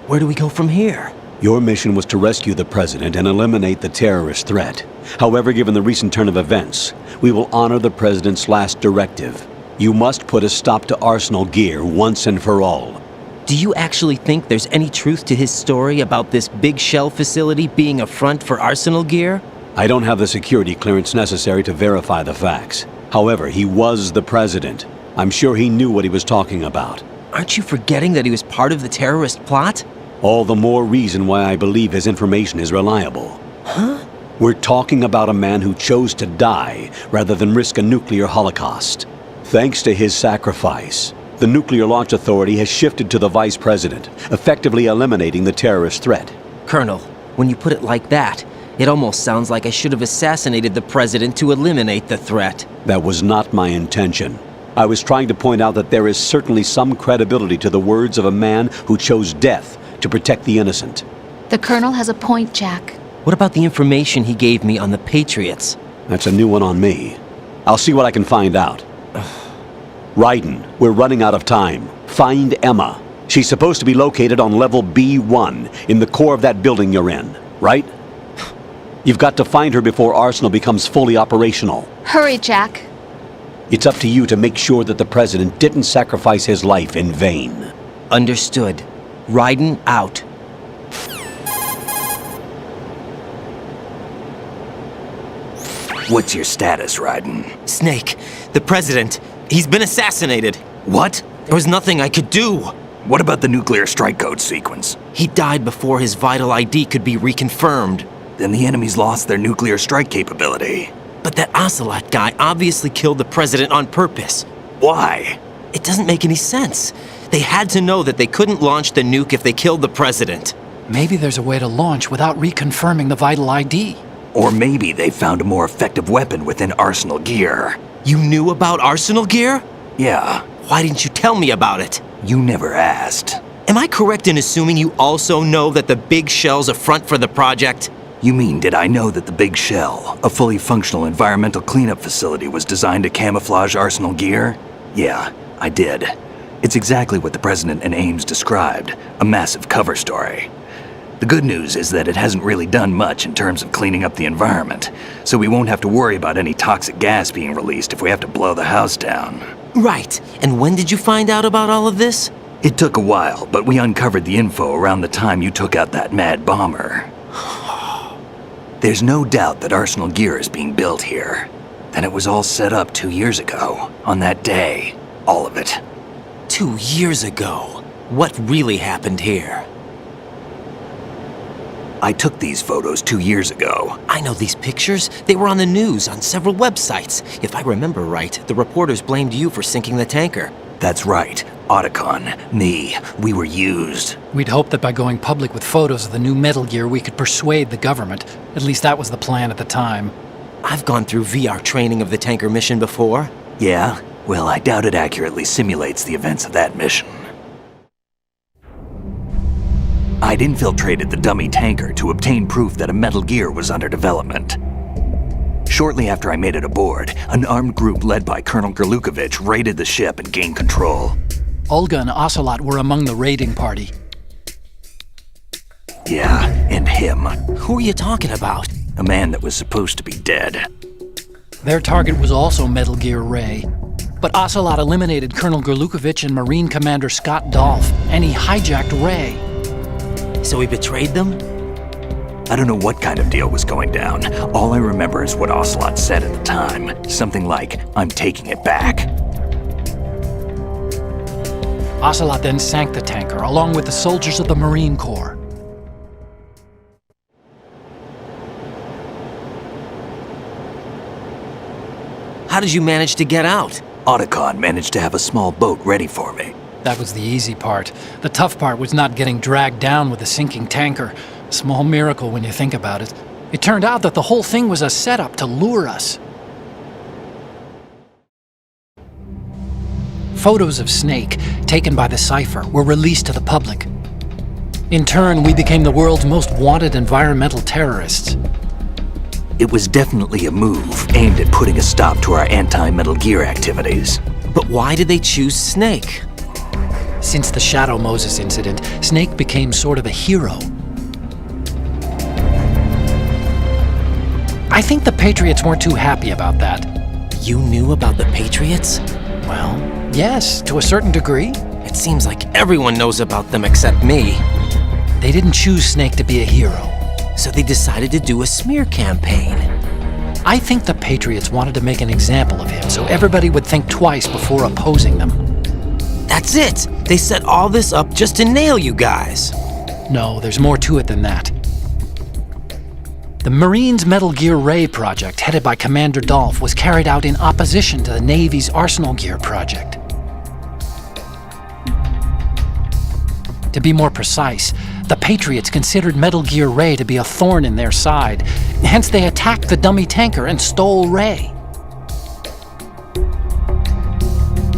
S2: Where do we go from here?
S3: Your mission was to rescue the president and eliminate the terrorist threat. However, given the recent turn of events, we will honor the president's last directive. You must put a stop to Arsenal gear once and for all.
S2: Do you actually think there's any truth to his story about this big shell facility being a front for Arsenal gear?
S3: I don't have the security clearance necessary to verify the facts. However, he was the president. I'm sure he knew what he was talking about.
S2: Aren't you forgetting that he was part of the terrorist plot?
S3: All the more reason why I believe his information is reliable.
S2: Huh?
S3: We're talking about a man who chose to die rather than risk a nuclear holocaust. Thanks to his sacrifice, the Nuclear Launch Authority has shifted to the vice president, effectively eliminating the terrorist threat.
S2: Colonel, when you put it like that, it almost sounds like I should have assassinated the president to eliminate the threat.
S3: That was not my intention. I was trying to point out that there is certainly some credibility to the words of a man who chose death to protect the innocent.
S5: The Colonel has a point, Jack.
S2: What about the information he gave me on the Patriots?
S3: That's a new one on me. I'll see what I can find out. Raiden, we're running out of time. Find Emma. She's supposed to be located on level B1, in the core of that building you're in, right? You've got to find her before Arsenal becomes fully operational.
S5: Hurry, Jack.
S3: It's up to you to make sure that the President didn't sacrifice his life in vain.
S2: Understood. Raiden out.
S11: What's your status, Raiden?
S2: Snake, the President, he's been assassinated.
S11: What?
S2: There was nothing I could do.
S11: What about the nuclear strike code sequence?
S2: He died before his vital ID could be reconfirmed.
S11: Then the enemy's lost their nuclear strike capability.
S2: But that Ocelot guy obviously killed the President on purpose.
S11: Why?
S2: It doesn't make any sense. They had to know that they couldn't launch the nuke if they killed the President.
S10: Maybe there's a way to launch without reconfirming the vital ID.
S11: Or maybe they found a more effective weapon within Arsenal gear.
S2: You knew about Arsenal gear?
S11: Yeah.
S2: Why didn't you tell me about it?
S11: You never asked.
S2: Am I correct in assuming you also know that the Big Shell's a front for the project?
S11: You mean, did I know that the Big Shell, a fully functional environmental cleanup facility, was designed to camouflage Arsenal gear? Yeah, I did. It's exactly what the President and Ames described, a massive cover story. The good news is that it hasn't really done much in terms of cleaning up the environment, so we won't have to worry about any toxic gas being released if we have to blow the house down.
S2: Right. And when did you find out about all of this?
S11: It took a while, but we uncovered the info around the time you took out that mad bomber. There's no doubt that Arsenal gear is being built here. And it was all set up 2 years ago, on that day. All of it.
S2: 2 years ago? What really happened here?
S11: I took these photos 2 years ago.
S2: I know these pictures. They were on the news, on several websites. If I remember right, the reporters blamed you for sinking the tanker.
S11: That's right. Otacon, me, we were used.
S10: We'd hoped that by going public with photos of the new Metal Gear, we could persuade the government. At least that was the plan at the time.
S2: I've gone through VR training of the tanker mission before.
S11: Yeah? Well, I doubt it accurately simulates the events of that mission. I'd infiltrated the dummy tanker to obtain proof that a Metal Gear was under development. Shortly after I made it aboard, an armed group led by Colonel Gerlukovich raided the ship and gained control.
S10: Olga and Ocelot were among the raiding party.
S11: Yeah, and him.
S2: Who are you talking about?
S11: A man that was supposed to be dead.
S10: Their target was also Metal Gear Ray. But Ocelot eliminated Colonel Gerlukovich and Marine Commander Scott Dolph, and he hijacked Ray.
S2: So he betrayed them?
S11: I don't know what kind of deal was going down. All I remember is what Ocelot said at the time. Something like, "I'm taking it back."
S10: Ocelot then sank the tanker, along with the soldiers of the Marine Corps.
S2: How did you manage to get out?
S11: Otacon managed to have a small boat ready for me.
S10: That was the easy part. The tough part was not getting dragged down with a sinking tanker. A small miracle when you think about it. It turned out that the whole thing was a setup to lure us. Photos of Snake, taken by the Cypher, were released to the public. In turn, we became the world's most wanted environmental terrorists.
S11: It was definitely a move aimed at putting a stop to our anti-Metal Gear activities.
S2: But why did they choose Snake?
S10: Since the Shadow Moses incident, Snake became sort of a hero. I think the Patriots weren't too happy about that.
S2: You knew about the Patriots?
S10: Well, yes, to a certain degree.
S2: It seems like everyone knows about them except me.
S10: They didn't choose Snake to be a hero.
S2: So they decided to do a smear campaign.
S10: I think the Patriots wanted to make an example of him so everybody would think twice before opposing them.
S2: That's it! They set all this up just to nail you guys.
S10: No, there's more to it than that. The Marines' Metal Gear Ray project, headed by Commander Dolph, was carried out in opposition to the Navy's Arsenal Gear project. To be more precise, the Patriots considered Metal Gear Ray to be a thorn in their side. Hence, they attacked the dummy tanker and stole Ray.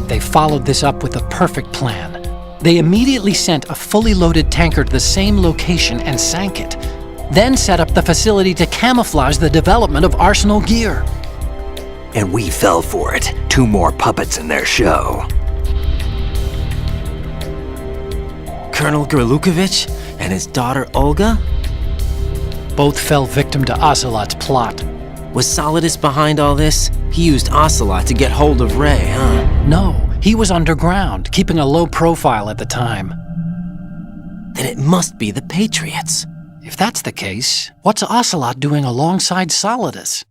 S10: They followed this up with a perfect plan. They immediately sent a fully loaded tanker to the same location and sank it. then set up the facility to camouflage the development of Arsenal gear.
S11: And we fell for it. 2 more puppets in their show.
S2: Colonel Gerlukovich and his daughter Olga?
S10: Both fell victim to Ocelot's plot.
S2: Was Solidus behind all this? He used Ocelot to get hold of Ray, huh?
S10: No, he was underground, keeping a low profile at the time.
S2: Then it must be the Patriots.
S10: If that's the case, what's Ocelot doing alongside Solidus?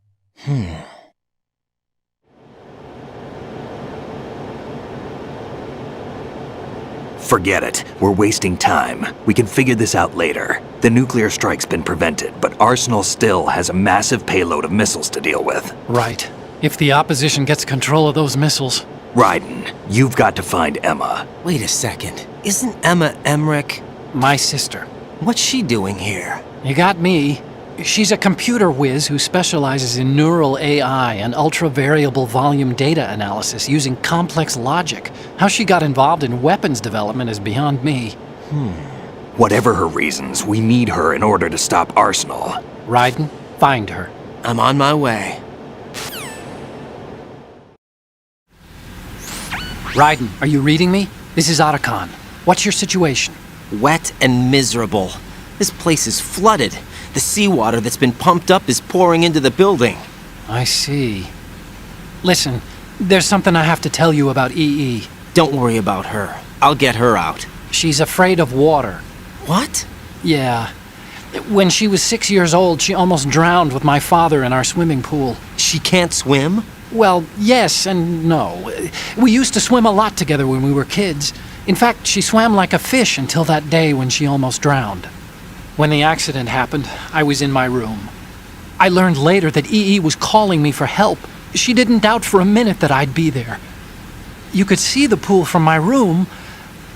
S11: Forget it. We're wasting time. We can figure this out later. The nuclear strike's been prevented, but Arsenal still has a massive payload of missiles to deal with.
S10: Right. If the opposition gets control of those missiles...
S11: Raiden, you've got to find Emma.
S2: Wait a second. Isn't Emma Emmerich?
S10: My sister.
S2: What's she doing here?
S10: You got me. She's a computer whiz who specializes in neural AI and ultra-variable volume data analysis using complex logic. How she got involved in weapons development is beyond me.
S11: Whatever her reasons, we need her in order to stop Arsenal.
S10: Raiden, find her.
S2: I'm on my way.
S10: Raiden, are you reading me? This is Otacon. What's your situation?
S2: Wet and miserable. This place is flooded. The seawater that's been pumped up is pouring into the building.
S10: I see. Listen, there's something I have to tell you about EE.
S2: Don't worry about her. I'll get her out.
S10: She's afraid of water.
S2: What?
S10: Yeah. When she was 6 years old, she almost drowned with my father in our swimming pool.
S2: She can't swim?
S10: Well, yes and no. We used to swim a lot together when we were kids. In fact, she swam like a fish until that day when she almost drowned. When the accident happened, I was in my room. I learned later that EE was calling me for help. She didn't doubt for a minute that I'd be there. You could see the pool from my room,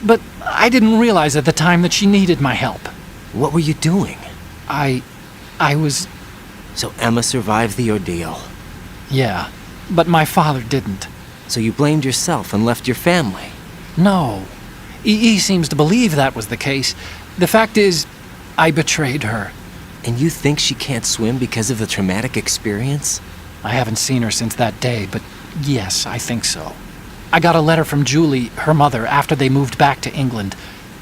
S10: but I didn't realize at the time that she needed my help.
S2: What were you doing?
S10: I was...
S2: So Emma survived the ordeal.
S10: Yeah, but my father didn't.
S2: So you blamed yourself and left your family?
S10: No. EE seems to believe that was the case. The fact is, I betrayed her.
S2: And you think she can't swim because of the traumatic experience?
S10: I haven't seen her since that day, but yes, I think so. I got a letter from Julie, her mother, after they moved back to England.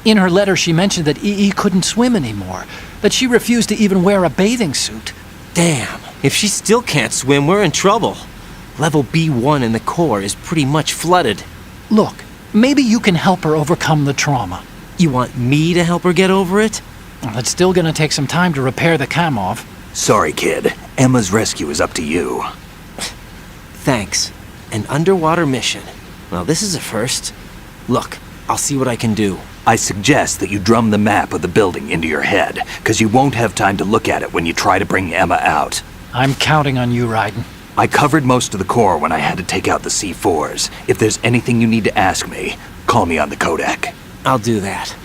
S10: In her letter, she mentioned that EE couldn't swim anymore, that she refused to even wear a bathing suit.
S2: Damn, if she still can't swim, we're in trouble. Level B1 in the core is pretty much flooded.
S10: Look, maybe you can help her overcome the trauma.
S2: You want me to help her get over it?
S10: Well, it's still gonna take some time to repair the cam off.
S11: Sorry, kid. Emma's rescue is up to you.
S2: Thanks. An underwater mission. Well, this is a first. Look, I'll see what I can do.
S11: I suggest that you drum the map of the building into your head, because you won't have time to look at it when you try to bring Emma out.
S10: I'm counting on you, Raiden.
S11: I covered most of the core when I had to take out the C4s. If there's anything you need to ask me, call me on the codec.
S2: I'll do that.